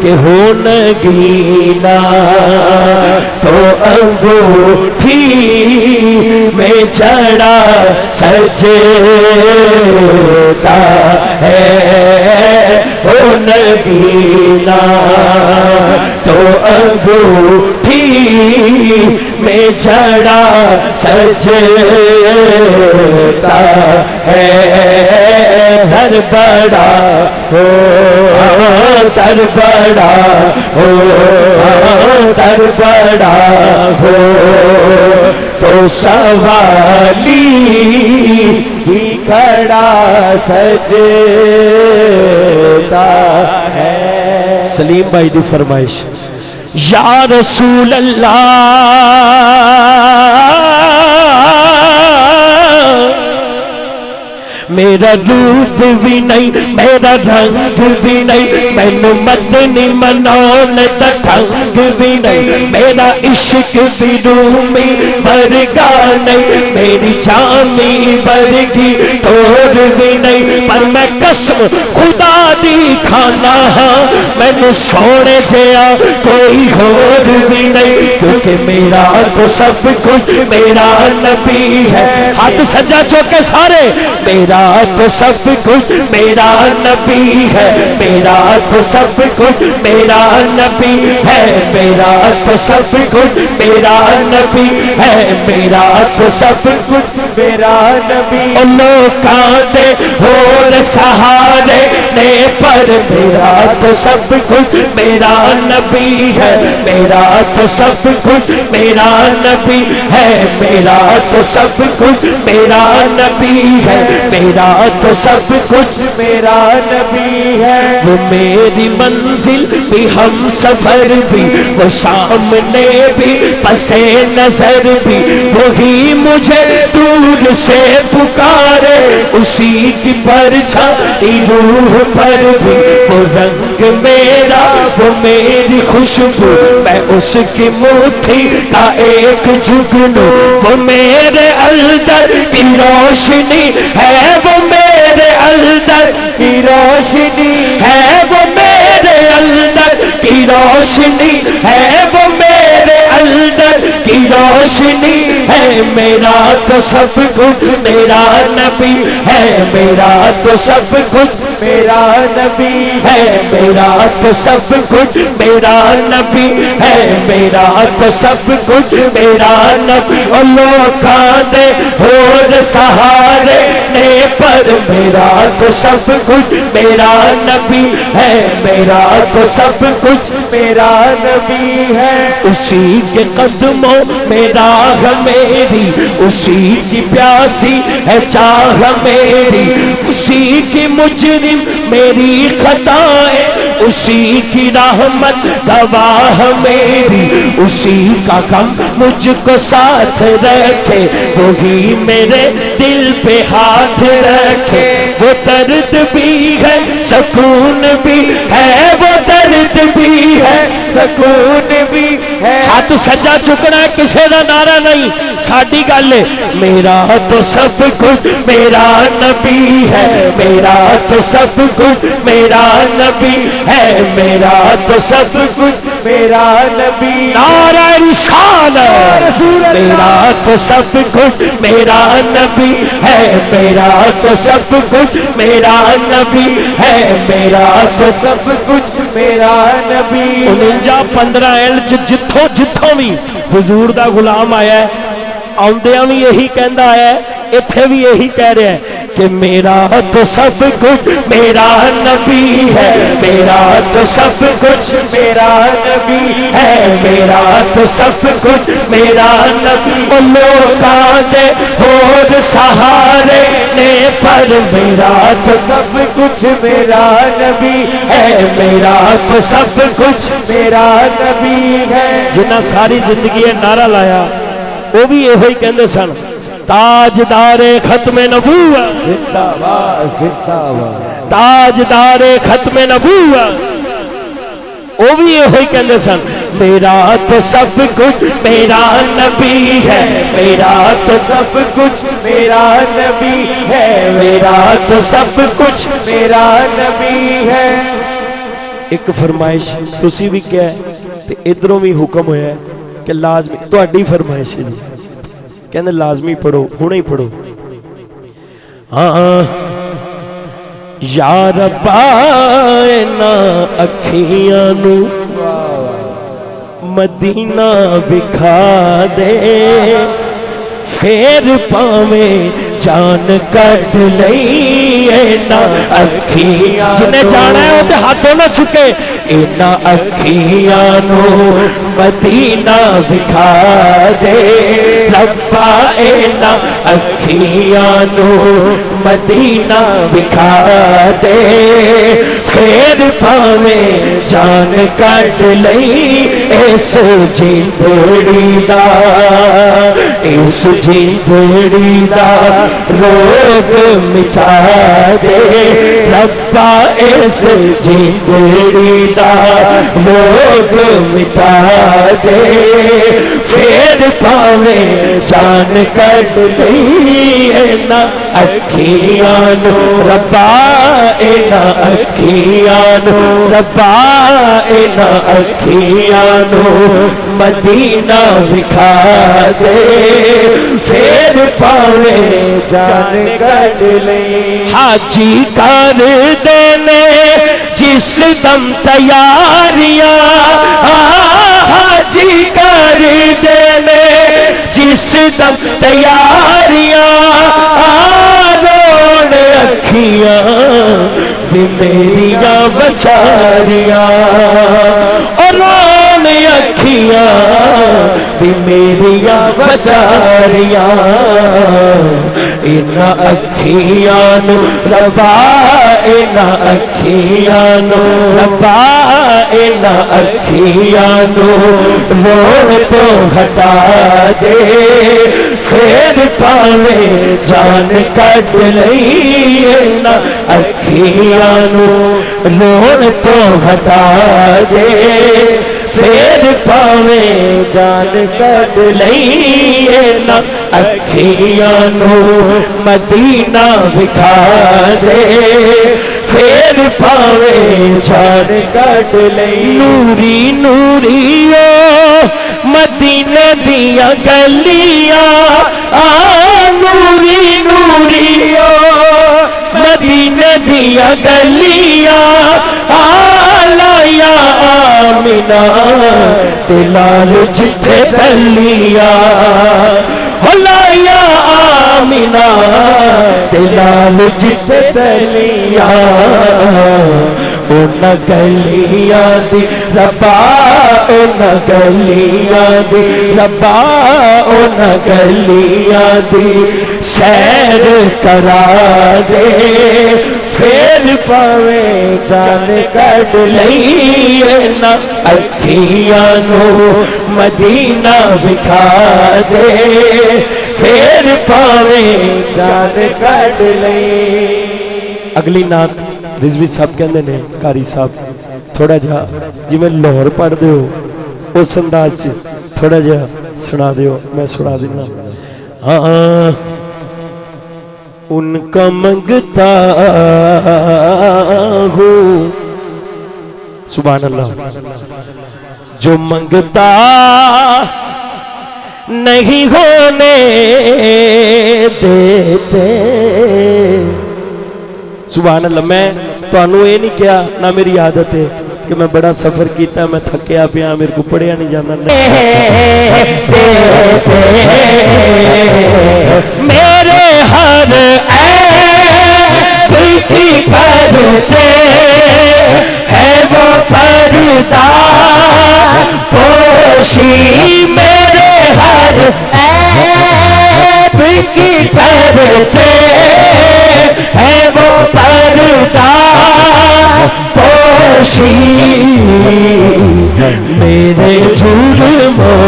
कि हो न गीला तो अंगूठी में जड़ा सजदा है, हो न गीला तो अंगूठी में जड़ा सजदा है। दर बड़ा हो, दर बड़ा हो, दर बड़ा हो तो सवाली ही खड़ा सजदा है। सलीम भाई की फरमाइश, या रसूल अल्लाह मेरा रूप भी नहीं, मेरा रंग भी नहीं, मैनू मदनी मनौन दा ढंग भी नहीं, मेरा इश्क भी रूमी वर्गा नहीं, मेरी जामी वर्गी तोर भी नहीं, पर मैं कसम खुदा दी खाना हाँ, मैनू सोने जया कोई होर भी नहीं, क्योंकि मेरा तो सब कुछ मेरा नबी है। हाथ सज्जा चौके सारे, मेरा तो सब कुछ मेरा नबी है, मेरा तो सब कुछ मेरा नबी है, मेरा तो सब कुछ मेरा नबी है, मेरा तो सब कुछ मेरा नबी। लोकां दे होर सहारे ने पर मेरा तो सब कुछ मेरा नबी है, मेरा तो सब कुछ मेरा नबी है, मेरा तो सब कुछ मेरा नबी है, मेरा तो सब कुछ मेरा नबी है। वो मेरी मंजिल भी हम सफर भी, वो सामने भी पसे नजर भी, वही मुझे दूर से पुकारे, उसी की परछाई रूह पर भी, वो रंग मेरा वो मेरी खुशबू, मैं उसकी मुट्ठी का एक जुगनू, वो मेरे अंदर की रोशनी है, वो मेरे अंदर की रोशनी है, वो मेरे अंदर की रोशनी है, वो मेरे अंदर की रोशनी है। मेरा तो सब कुछ मेरा नबी है, मेरा तो सब कुछ मेरा नबी है, मेरा तो सब कुछ मेरा नबी है, मेरा तो सब कुछ मेरा नबी। और लोकां दे होर सहारे ने पर मेरा तो सब कुछ मेरा नबी है, मेरा तो सब कुछ मेरा नबी है। उसी के कदमों में राह मेरी, उसी की प्यासी है चाह मेरी, उसी की मुजरिम मेरी खताएं, उसी की रहमत गवाह मेरी, उसी का गम मुझको साथ रखे, वही मेरे दिल पे हाथ रखे। वो दर्द भी है सुकून भी है, वो दर्द भी है सुकून भी है। हाथ सज्जा चुकना किसी का नारा नहीं, साडी गल है। मेरा तो सब कुछ मेरा नबी है, मेरा तो सब कुछ मेरा नबी है, मेरा तो सब कुछ मेरा नबी। नारा रिसालत, मेरा तो सब कुछ मेरा नबी है, मेरा तो सब कुछ मेरा नबी है, मेरा तो सब कुछ मेरा नबी 49-15 एल च जिथों जिथों भी हुजूर दा गुलाम आया है, आउंदियां भी यही कहंदा आया है, इत्थे भी यही कह रहा है कि मेरा तो सब कुछ मेरा नबी है, मेरा तो सब कुछ मेरा नबी है, मेरा तो सब कुछ मेरा नबी। लोकां दे होर सहारे ने पर मेरा तो सब कुछ मेरा नबी है, मेरा तो सब कुछ मेरा नबी है। जिन्ना सारी जिंदगी नारा लाया वो भी यो ही कहते सन, ताजदारे खत्मे नबूवत जिंदाबाद जिंदाबाद, ताजदारे खत्मे नबूवत, वो भी यो ही कहते सन, मेरा तो सब कुछ मेरा नबी है, मेरा तो सब कुछ मेरा नबी है, मेरा तो सब कुछ मेरा नबी है। एक फरमाइश तुसी भी क्या ते इधरों भी हुक्म होया कि लाजमी तुहाडी फरमाइश है, कहते लाजमी पढ़ो, हुणे ही पढ़ो। हाँ यार पाए ना अखियां नू मदीना विखा दे, फिर पावे जान कट लईए ना अखियां। जिन्हें जाना है वो हाथों ना चुके, इना अखियां नू मदीना विखा दे, रब्बा इना अखियां नू मदीना विखा दे, फिर पावे जान कट लई इस जिंदड़ी दा, इस जिंदड़ी दा रोग मिटा दे, रब्बा इस जिंदड़ी दा रोग मिटा दे, फिर पावे जान कट लई ना अखियां नू, रब्बा इना अखियां नू, रब्बा इना अखियां नू मदीना विखा दे, फिर पावे जान कट लई। हाजी कर देने जिस दम तैयारियां, हाजी कर देने जिस दम तैयारियां, रोन अखियां भी मेरिया बचारियां, और रोन अखियां भी मेरिया बचारियां, इना अखियां नू रब्बा इना अखियां नू, रब्बा इना अखियां नू रोन तो हटा दे, फिर पावे जान कट लई ना अखियां नू रोन तो हटा दे, फिर पावे जान कट लई ना अखियां नू मदीना विखा दे, फिर पावे जान कट लई। नूरी नूरी ओ मदीने दिया गलियां, नूरी नूरी ओ मदीने दिया गलियां, लाया आमिना दिलाल जिथे तलिया, लाया आमिना दिलाल जिथे तलिया, उन गलियां दी रब्बा, उन गलियां दी रब्बा, उन गलियां दी सैर करा दे, फिर पावे जान कट लई ना अखियां नू मदीना विखा दे, फिर पावे जान कट लई। अगली नात रिजवी साहब कहते ने कारी साहब थोड़ा जा जिवें लाहौर पढ़ते हो उस अंदाज च थोड़ा जा सुना दियो, मैं सुना देना। हाँ उनका मंगता हूँ, सुभान अल्लाह, जो मंगता नहीं होने देते। सुभान अल्लाह, मैं तुहानू ये नहीं किया ना मेरी आदत है कि मैं बड़ा सफर किया, मैं थकिया पिया, मेरे को पढ़िया नहीं जाता। मेरे हर ऐब की करते है वो पर्दा पोशी, मेरे हर ऐब की करते है वो पर्दा पोशी, मेरे जुर्मों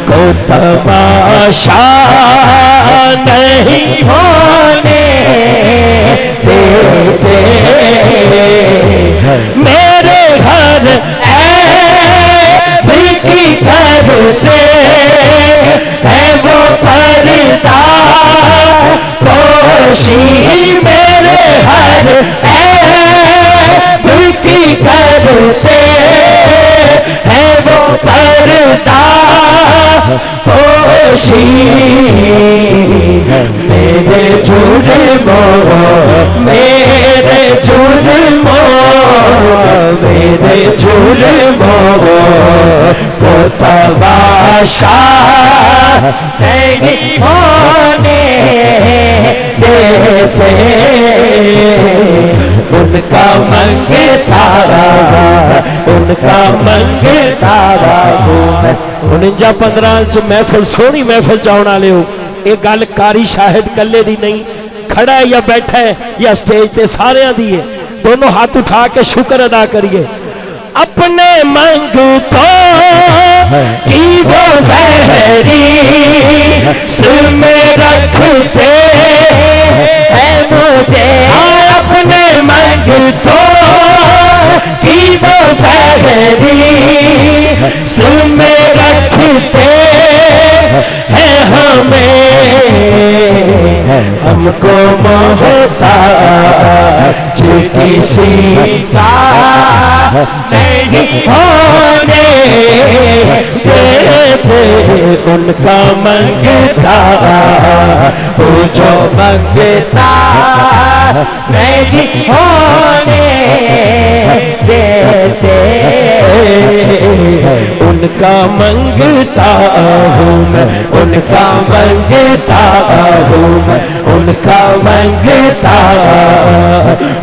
को तमाशा नहीं होने देते, मेरे हर ऐब की करते है वो पर्दा पोशी, मेरे हर ऐब की करते है वो पर्दा पोशी, मेरे जुर्मों मेरे जुर्मों मेरे जुर्मों को तमाशा नहीं होने देते, उनका मंगता हूँ मैं। 49-15 च महफिल सोहनी महफिल च आने वाले हो, ये गल कारी शाहिद कल्ले दी नहीं, खड़ा है या बैठा है या स्टेज ते सारियां दी है। दोनों हाथ उठा के शुक्र अदा करिए। अपने मंगतों की वो फहरी सिर में रखते हैं मुझे, अपने मंगतों की वो फहरी सिर में रखते हैं हमें, हमको मोहताज किसी का नहीं होने देते, उनका मंगता वो जो मंगता नहीं होने देते, उनका मंगता हूँ मैं, उनका मंगता हूँ मैं, उनका मंगता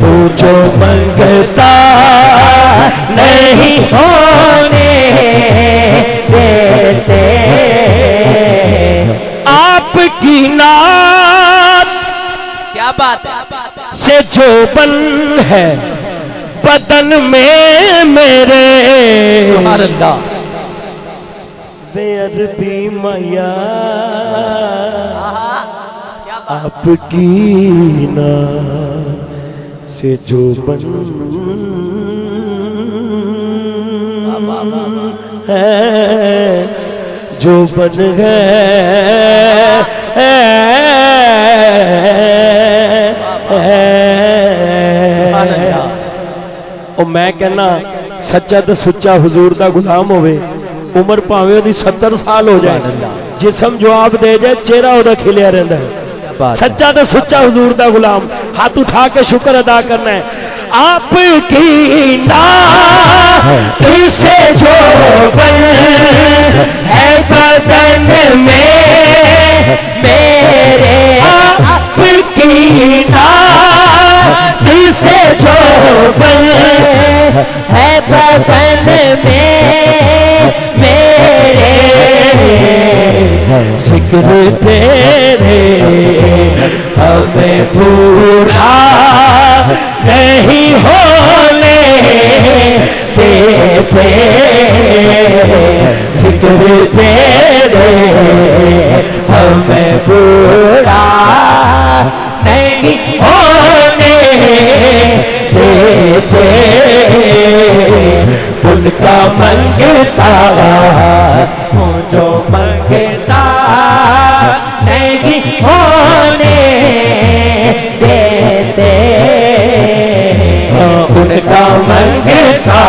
हूँ जो मंगता नहीं होने देते, आपकी नात क्या बात है से जो बन है बदन में मेरे, सुभान अल्लाह, बेअदबी मैया आपकी नात से जो बन है, जो बन ओ मैं कहना सच्चा तो सुच्चा हुजूर दा गुलाम होवे, उम्र भावे ओदी 70 साल हो जाए, जिसम जवाब दे जाए, चेहरा ओदा खिलिया रहता है। सच्चा तो सुच्चा हुजूर दा गुलाम, हाथ उठा के शुक्र अदा करना है। आपकी नात से जो बन है बदन में मेरे, आपकी नात से जो बन है बदन में मेरे, जिक्र तेरे हमें पूरा नहीं होने देते, जिक्र तेरे हमें पूरा नहीं होने देते, उनका मंगता हूँ जो मंगता नहीं होने देते, उनका मंगता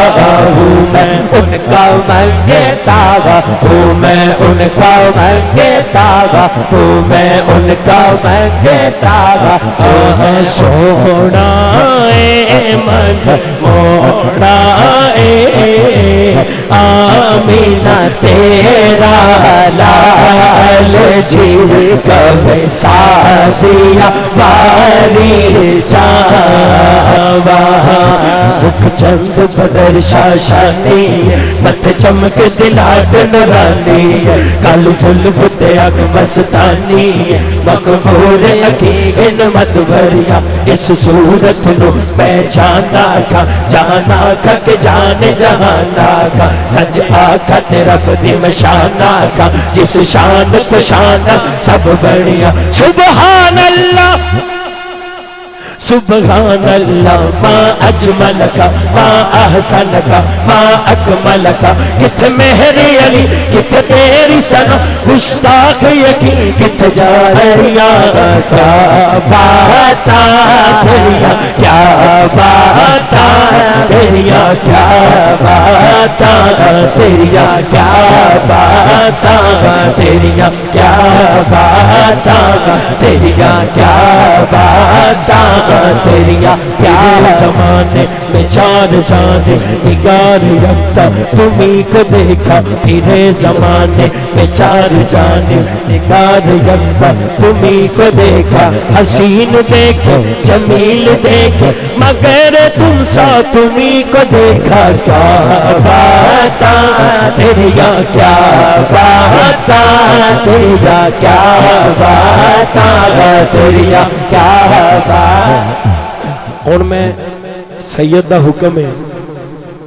हूँ मैं उनका मंगता हूँ, मैं उनका मंगता हूँ, मैं उनका मंगता हूँ। सोना मन मोड़ा आमीना तेरा लाल जी कब सादिया बारी जावा। मुख चंद बदर शाशानी मत चमक दिलाट नरानी, काल जुल्फ ते अग मस्तानी मकबूल यकीन मत भरिया। इस सूरत नु पहचाना का जाना का के जाने जहाना का, सच आखा तेरा कदीम शाना का, जिस शान को शाना सब बढ़िया। सुभान अल्लाह सुभान अल्लाह, माँ अजमल का माँ अहसन का माँ अकमल का। कित मेहरी अली कित तेरी सना, गुस्ताख यकीन कित जारिया। क्या बाता तेरिया क्या बाता तेरिया, क्या बाता तेरिया क्या बाता तेरिया, क्या बाता तेरिया क्या बाता तेरिया। क्या जमाने में चार जाने निगार रखता तुम्ही को देखा, फिरे जमाने में चार जाने निगार रखता तुम्ही को देखा। हसीन देखे जमील देखे मगर तुम सा तुम्ही को देखा। क्या बाता तेरिया क्या बाता तेरिया, क्या बाता तेरिया क्या बात। और मैं सैयद दा हुक्म है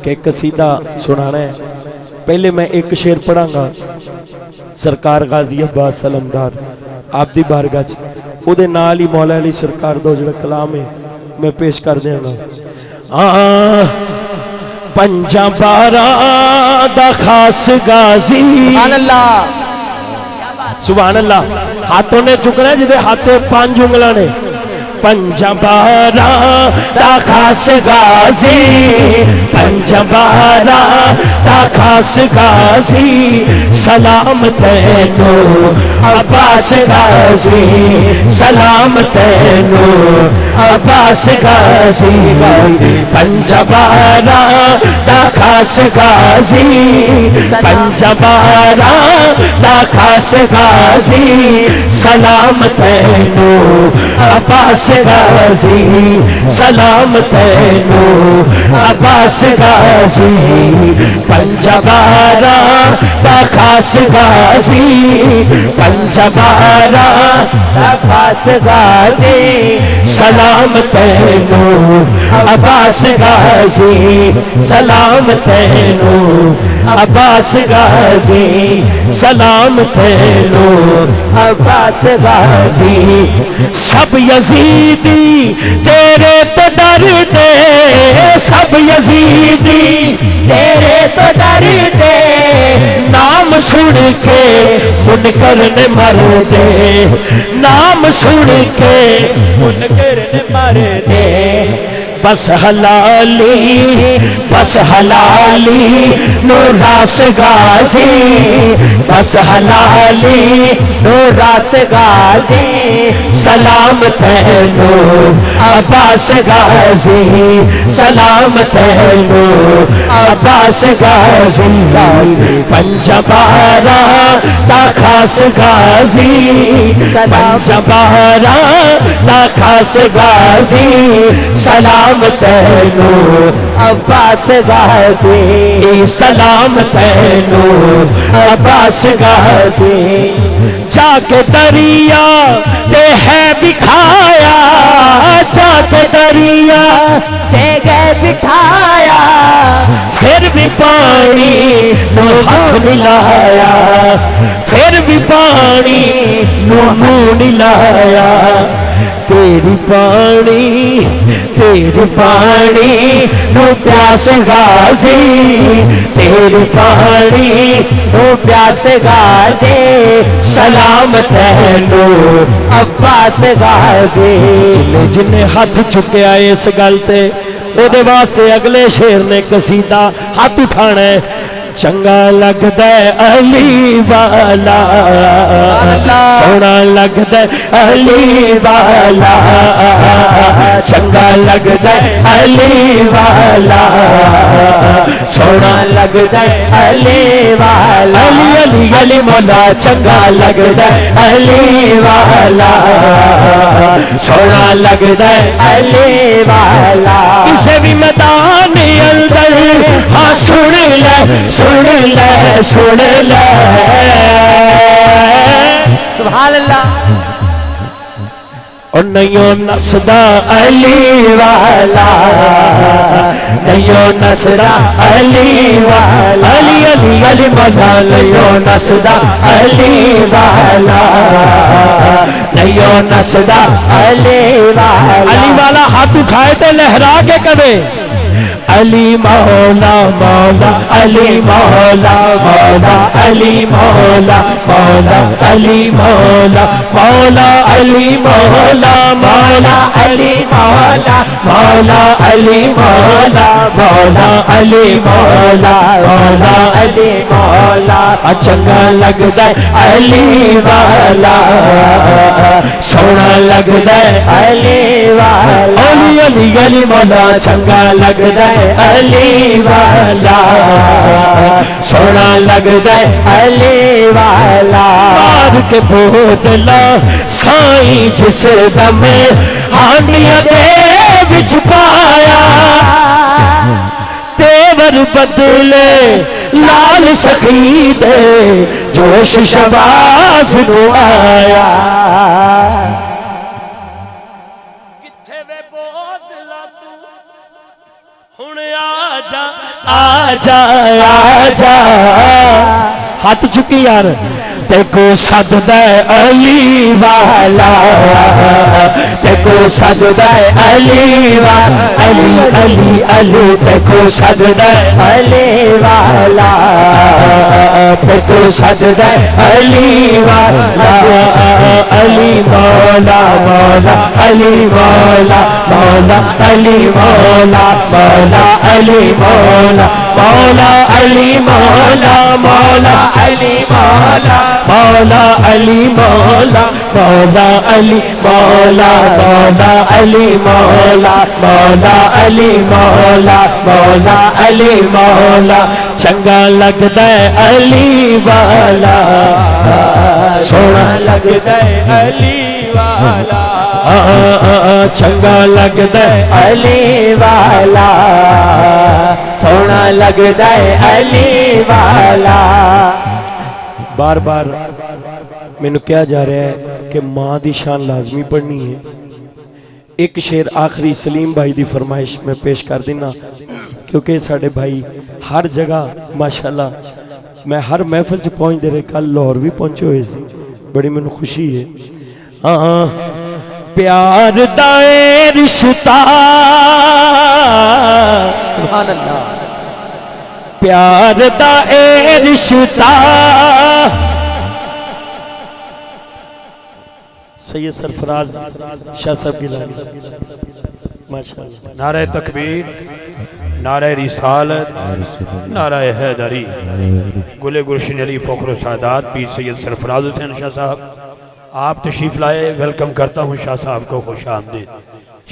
कि कसीदा सुनाना है। पहले मैं एक शेर पढ़ांगा, सरकार गाजी अब्बास सलमदार आप दी बारगाह च, उहदे नाल ही मौला अली सरकार दा जिहड़ा कलाम है मैं पेश कर देंगा। पंजा बारा दा खास गाजी, सुभान अल्लाह सुभान अल्लाह। हाथों ने चुकना जिदे हाथे 5 उंगलां ने। पंजबारा दा खास गाजी, पंजबारा दा खास गाजी, सलाम तैनो अब्बास गाजी, सलाम तैनो अब्बास गाजी। पंजबारा दा खास गाजी, पंजबारा दा खास गाजी, सलाम तैनो अब्बास गाजी, सलाम तैनो अब्बास गाजी। पंजबारा दा खास गाजी, पंजबारा दा खास गाजी, सलाम तैनो अब्बास गाजी, सलाम तैनो अब्बास गाजी, सलाम तैनो अब्बास गाजी। सब यजीदी तेरे तो डरते, सब यजीदी तेरे तो डरते, नाम सुन के मुनकर ने मर दे, नाम सुन के मुनकर ने मर दे। बस हलाली बस हलाली नूरास गाजी, बस हलाली नूरास गाजी, सलाम तैनो अब्बास गाजी, सलाम तैनो अब्बास गाजी। पंजबारा दा खास गाजी, पंजबारा दा खास गाजी, सलाम तैनो अब्बास गाजी, सलाम तैनो अब्बास गाजी। जाके दरिया ते है बिठाया, जाके दरिया ते गए बिठाया, फिर भी पानी नो हाथ मिलाया, फिर भी पानी नो मुंह मिलाया। तेरी पानी नो प्यास गाजी, तेरी पानी नो प्यास गाजी, सलाम तैनो अब्बास गाजी। जिन्हें जिन्हें हाथ चुके आए इस गल ते ओदे वास्ते अगले शेर ने कसीदा हाथ उठाना है। चंगा लगदा अली वाला सोना लगदा अली वाला चंगा लगदा अली वाला सोना लगदा अली वाला अली अली अली मौला चंगा लगदा अली वाला सोना लगदा अली वाला। किसे भी मैदान अंदर हाँ सुन ले सुन ले सुन ले सुभान अल्लाह। और नयो नसदा अली वाला नयो नसदा अली वाला अली अली अली मौला नयो नसदा अली वाला नयो नसदा अली वाला। अली वाला हाथ उठाए तो लहरा के कदे अली मौला मौला अली मौला मौला अली मौला मौला अली मौला मौला अली मौला मौला अली मौला मौला अली मौला मौला अली मौला मौला अली मौला। चंगा लगदा अली वाला सोना लगदा अली वाला अली अली अली मौला चंगा लगदा अली वाला सोना लगदा अली वाला। मार के बोतला साईं जिस दम हांडियां दे विच पाया तेवर बदले लाल सखी दे जोश शबाज नु आया। आजा आजा हाथ चुकी यार तेको सददा अली वाला तेको सददा अली वाला अली अली अली तेको सददा अली वाला तेको सददा अली वाला अली मौला मौला अली मौला मौला अली मौला मौला अली मौला मौला अली मौला मौला अली मौला मौला अली मौला मौला अली मौला मौला अली मौला मौला अली मौला मौला अली मौला। चंगा लगदा अली वाला सोना लगदा अली वाला चंगा लगदा अली वाला सोना लगदा अली वाला। बार बार मैनू कहा जा रहा है कि माँ की शान लाजमी पढ़नी है। एक शेर आखिरी सलीम भाई की फरमाइश में पेश कर देना क्योंकि साढ़े भाई हर जगह माशाल्लाह मैं हर महफिल च पहुँचते रहे कल लाहौर भी पहुँचे हुए सी बड़ी मैनू खुशी है। हाँ प्यार दा रिश्ता सुभान अल्लाह प्यार दा रिश्ता सैयद सरफराज शाह साहब गिलानी माशाअल्लाह। नारे तकबीर नारे रिसालत नारे हैदरी गुले गुलशन अली फ़ख्र सादात पीर सैयद सरफराज हुसैन शाह साहब आप तशरीफ़ लाए। वेलकम करता हूँ शाह साहब को खुश आमदीद।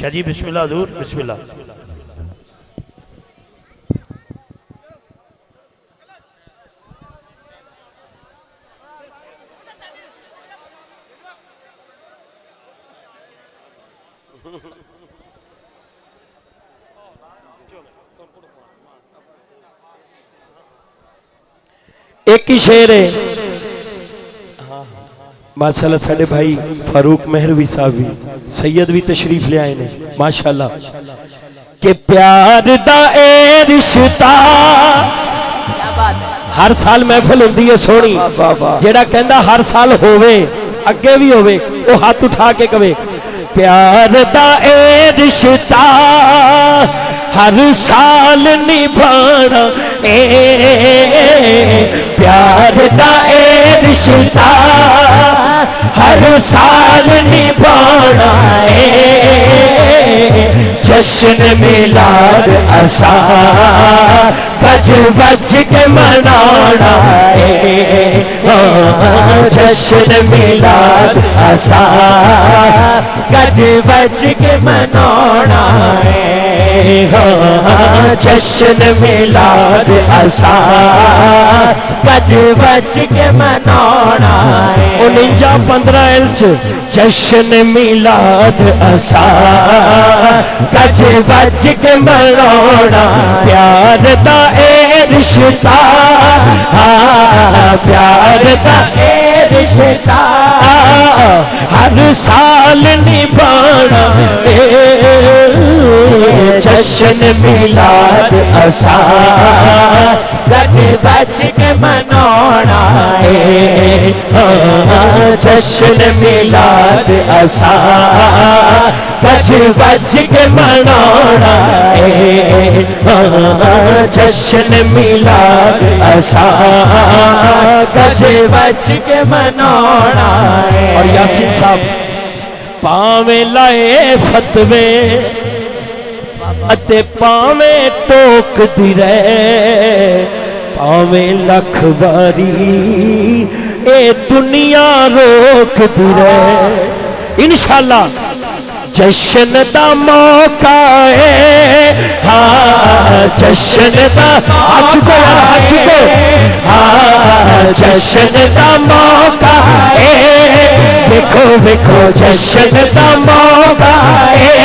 शाह जी बिस्मिल्लाह दूर बिस्मिल्लाह। एक ही शेर है माशाल्लाह साढ़े भाई फारूक मेहरवी साहब भी सैयद भी तशरीफ ले आए ने माशाल्लाह के प्यार दा ए रिश्ता हर साल महफिल होती है सोहनी जेड़ा कहंदा हर साल होवे अगे भी होवे वो हाथ उठा के कहे प्यार दा ए रिश्ता हर साल निभाना प्यार दा ए रिश्ता हर साल निभाना जश्न मिलाद असा गज बज के मनाना है। जश्न मिलाद असा गज बज के मनाना है। जश्न मिलाद असा गज बज के मनाना है। 49 इंच जश्न मिलाद असा गज बज के मनाना। प्यार दा ए रिश्ता, प्यार दा ए रिश्ता हर साल निभाना। जश्न मिलाद असा गज बज के मनाना है। जश्न मिलाद असा गज बज के मनाना है। जश्न मिलाद असा गज बज के मनाना है। और यासीन साहब पावे लाए फतवे अते पावे टोकदी रहे, पावे लख बारी ए दुनिया रोकदी रहे। इंशाअल्लाह जश्न दा मौका है। हाँ जश्न दा आज को आज को। हाँ जश्न दा मौका है। देखो देखो जश्न दा मौका है।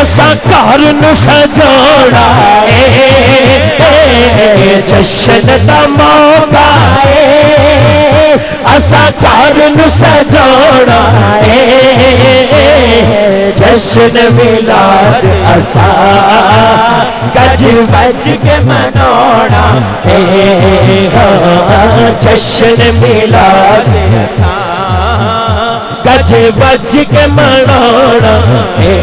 असा घर न सजोड़ा है। जश्न दा मौका है। असा घर न सजोड़ा है। जश्न मिलाद असा गज बज के मनाना है। जश्न मिलाद असा गज बज के मनाना है।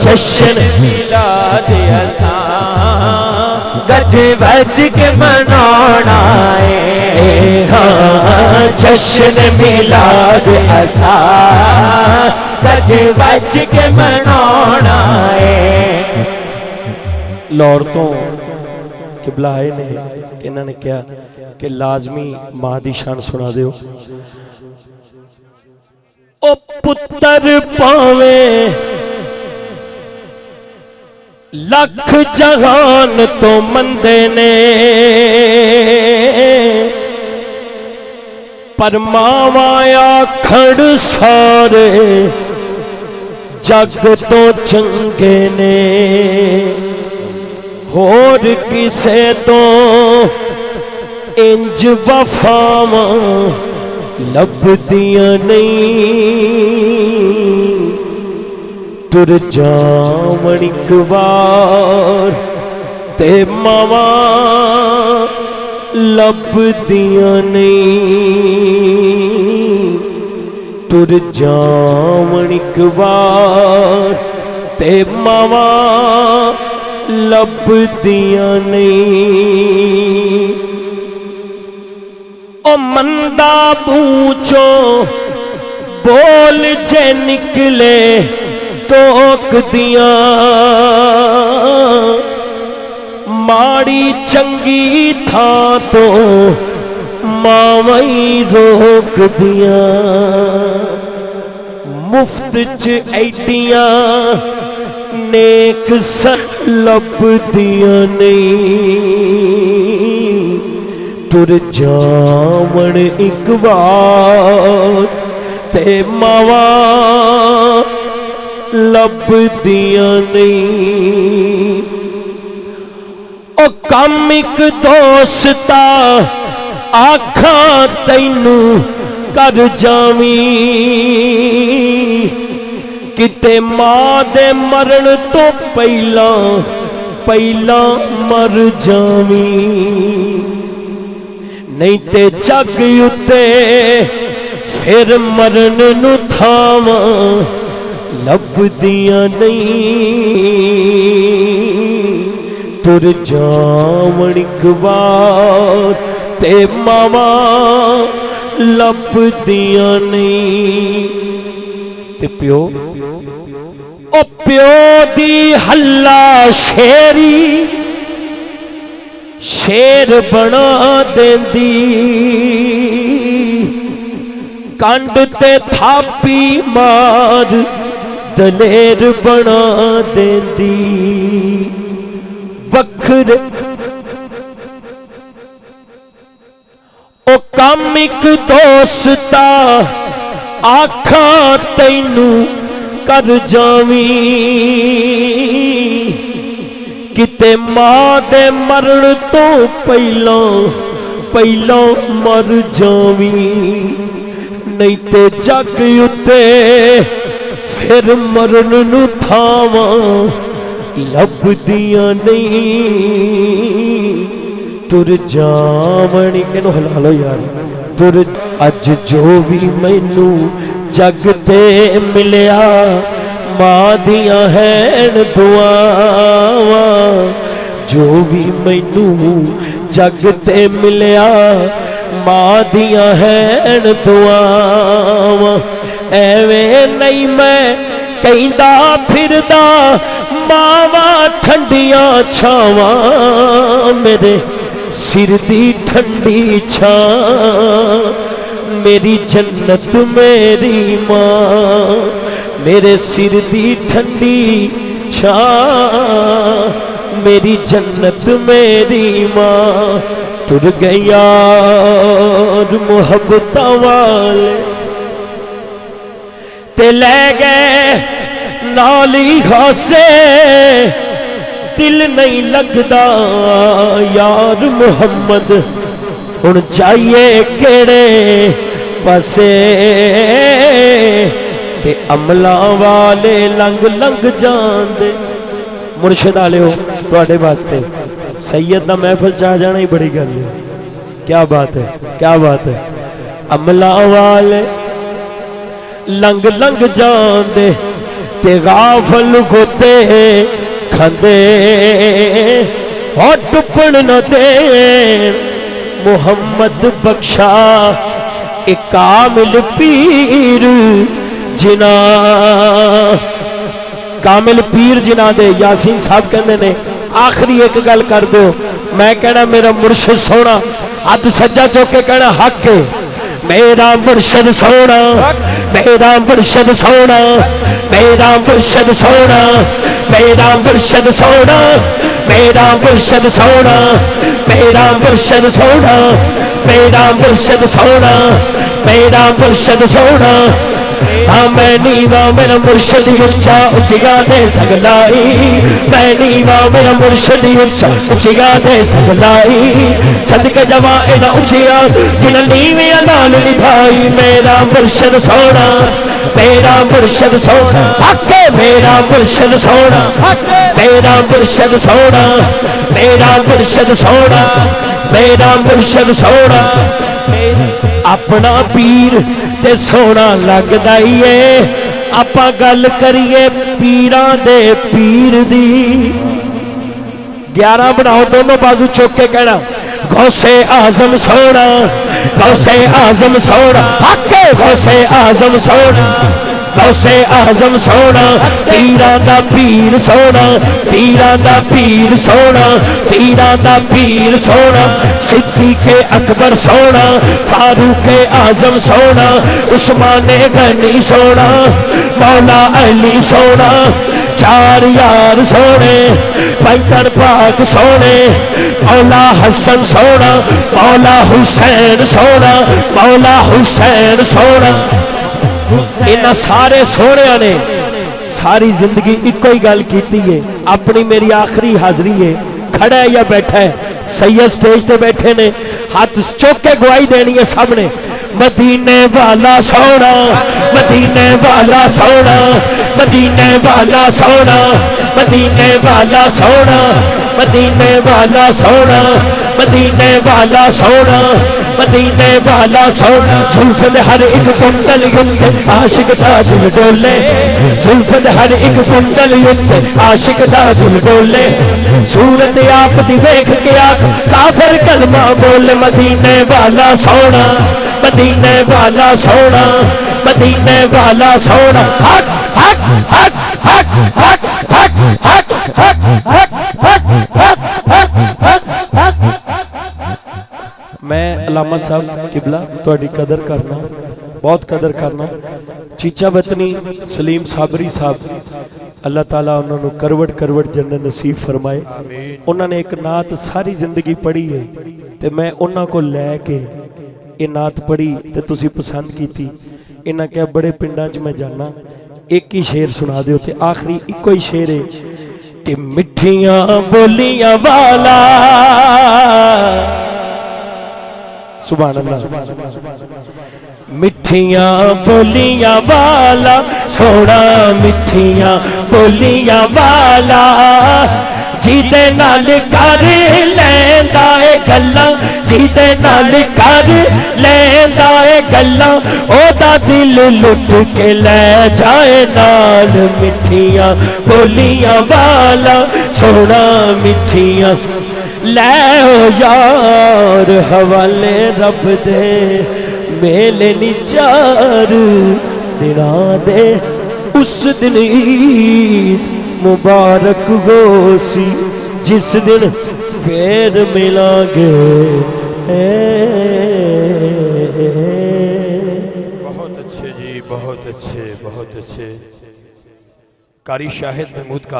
जश्न मिलाद असा गज बज के मनाना है। जश्न मिलाद असा गज बज के मनाना है। लाहौर तो किबला आए ने कि इन्होंने कहा कि लाजमी मां दी शान सुना दियो। ओ पुत्र पावे लख जहान तो मंदे ने, पर मावाया खड़ सारे जग तो चंगे ने। होर किसे तो इंज वफावां लभदियां नहीं। तुर जावण इक बार ते मावा लभदियां नहीं। तुर जावण इक बार ते मावा लभदियां नहीं। ओ मंदा पूछो बोल जे निकले टोक दिया। माड़ी चंगी था तो मावई रोक दिया। मुफ्त च ऐडियां नेक लभदियां नहीं। तुर जावण इक बार ते मावा लभदियां नहीं। ओ कम इक दोस्ता आखा तैनू कर जावी। किते मां दे मरण तो पहला पहला मर जावी। नहीं ते जग उत्ते फिर मरण नू थावां लभदियां नहीं। तुर जावण इक बार ते मावा लभदियां नहीं। ते प्यो ओ प्यो दी हल्ला शेरी शेर बना देंदी, कंड ते थापी मार दलेर बना देंदी। वखरे ओ कम इक दोस्ता आखा तैनू कर जावी, किते मां दे मरण तो पहला मर जावी, नहीं ते जग उत्ते फिर मरण नू थावां लभदियां नहीं। तुर जावणी इनू हिला लो यार। तुर अज जो भी मैनू जग ते मिलिया मां दियां हैन दुआवां, जो भी मैनू जग ते मिलिया मां दियां हैन दुआवां। एवें नहीं मैं कहंदा फिरदा मावां ठंडियां छावां, मेरे सिर दी ठंडी छां मेरी जन्नत मेरी मां, मेरे सिर दी ठंडी छां मेरी जन्नत मेरी मां। तुर गया मुहब्बत वाले ते ले गए नाली खासे, दिल नहीं लगदा यार मुहम्मद हुण जाइए केड़े पासे, ते अमला वाले लंघ लंघ जांदे। मुर्शिद आलियो तुहाडे वास्ते सैयद दा महफिल च आ जाना ही बड़ी गल है। क्या बात है, क्या बात है। अमला वाले लंघ लंघ जांदे ते गाफल गोते खांदे, हो टुपण न देन मुहम्मद बख्शा एक कामिल पीर जिना। कामिल पीर जिना दे यासीन साहब कहते ने आखिरी एक गल कर दो, मैं कहना मेरा मुर्शिद सोना, हाथ सज्जा चौक के कहना हक है, मेरा मुर्शिद सोना, मेरा मुर्शिद सोना, मेरा मुर्शिद सोना, मेरा मुर्शिद सोना, मेरा मुर्शिद सोना, मेरा मुर्शिद सोना, मेरा मुर्शिद सोना, मेरा मुर्शिद सोना। हाँ मैं नीवा मेरा मुर्शिद उच्चा उच्ची गा दे सकलाई, मैं नीवा मेरा मुर्शिद उच्चा उच्ची गा दे सकलाई, सदके जवा एदा उच्चिया जिन्हें नीविया नाल निभाई। मेरा मुर्शिद सोना, मेरा मुर्शिद सोना, हके मेरा मुर्शिद सोना, मेरा मुर्शिद सोना, मेरा मुर्शिद सोना, मेरा मुर्शिद सोना। अपना पीर ते सोना लगदा ही है। आपां गल करिए पीरां दे पीर दी, 11 बनाओ दोनों बाजू चुक के कहना गौसे आजम सोना, गौसे आजम सोना, हके गौसे आजम सोना, गौसे आजम सोना, पीरां दा पीर सोना, पीरां दा पीर सोना, पीरां दा पीर सोना। सिद्दीक़ अकबर सोना, फारूक आजम सोना, उस्मान गनी सोना, मौला अली सोना, चार यार सोने, पैगंबर पाक सोने, मौला हसन सोना, मौला हुसैन सोना, मौला हुसैन सोना। इन्हां सारे सोहणियां ने सारी जिंदगी इको ही गल कीती है, अपनी मेरी आखिरी हाजरी है, खड़ा है या बैठा है, सैयद स्टेज पे बैठे ने, हाथ चुक के गवाही देनी है सब ने। मदीने वाला सोना, मदीने वाला सोना, मदीने वाला सोना, मदीने वाला सोना, मदीने वाला सोना, मदीने वाला सोना, मदीने वाला सोना। जुल्फन हर एक कुंडल युद्ध आशिक दा दिल डोले, जुल्फन हर एक कुंडल युद्ध आशिक दा दिल डोले। सूरत आप दी वेख के आख काफिर कलमा बोले। मदीने वाला सोना, मदीने वाला सोना, मदीने वाला सोना हक हक हक हक हक हक हक हक हक हक हक। मैं अलामा साहब किबला तुहाडी कदर करना, बहुत कदर करना। चीचा वतनी सलीम साबरी साहब, अल्लाह ताला उन्होंने करवट करवट जन्नत नसीब फरमाए। उन्होंने एक नात सारी जिंदगी पढ़ी है ते मैं उन्होंने को लैके ये नात पढ़ी ते तुसी पसंद की। इन्हें क्या बड़े पिंडां च मैं जाना, एक ही शेर सुना दियो ते आखिरी इको ही शेर है कि मिठियां बोलियां वाला सुभान अल्लाह, मिठियां बोलियां वाला सोना मिठियां बोलियां वाला जीते नाल कर लैंदा ए गल्लां, जीते नाल कर लैंदा ए गल्लां, ओदा दिल लुट के ले जाए नाल। मिठियां बोलियां वाला सोना मिठियां लै ओ यार हवाले रब दे मेले नी चार दिना दे। उस दिन ईद मुबारक हो सी जिस दिन फिर मिलांगे। बहुत अच्छे जी, बहुत अच्छे, बहुत अच्छे। कारी शाहिद महमूद का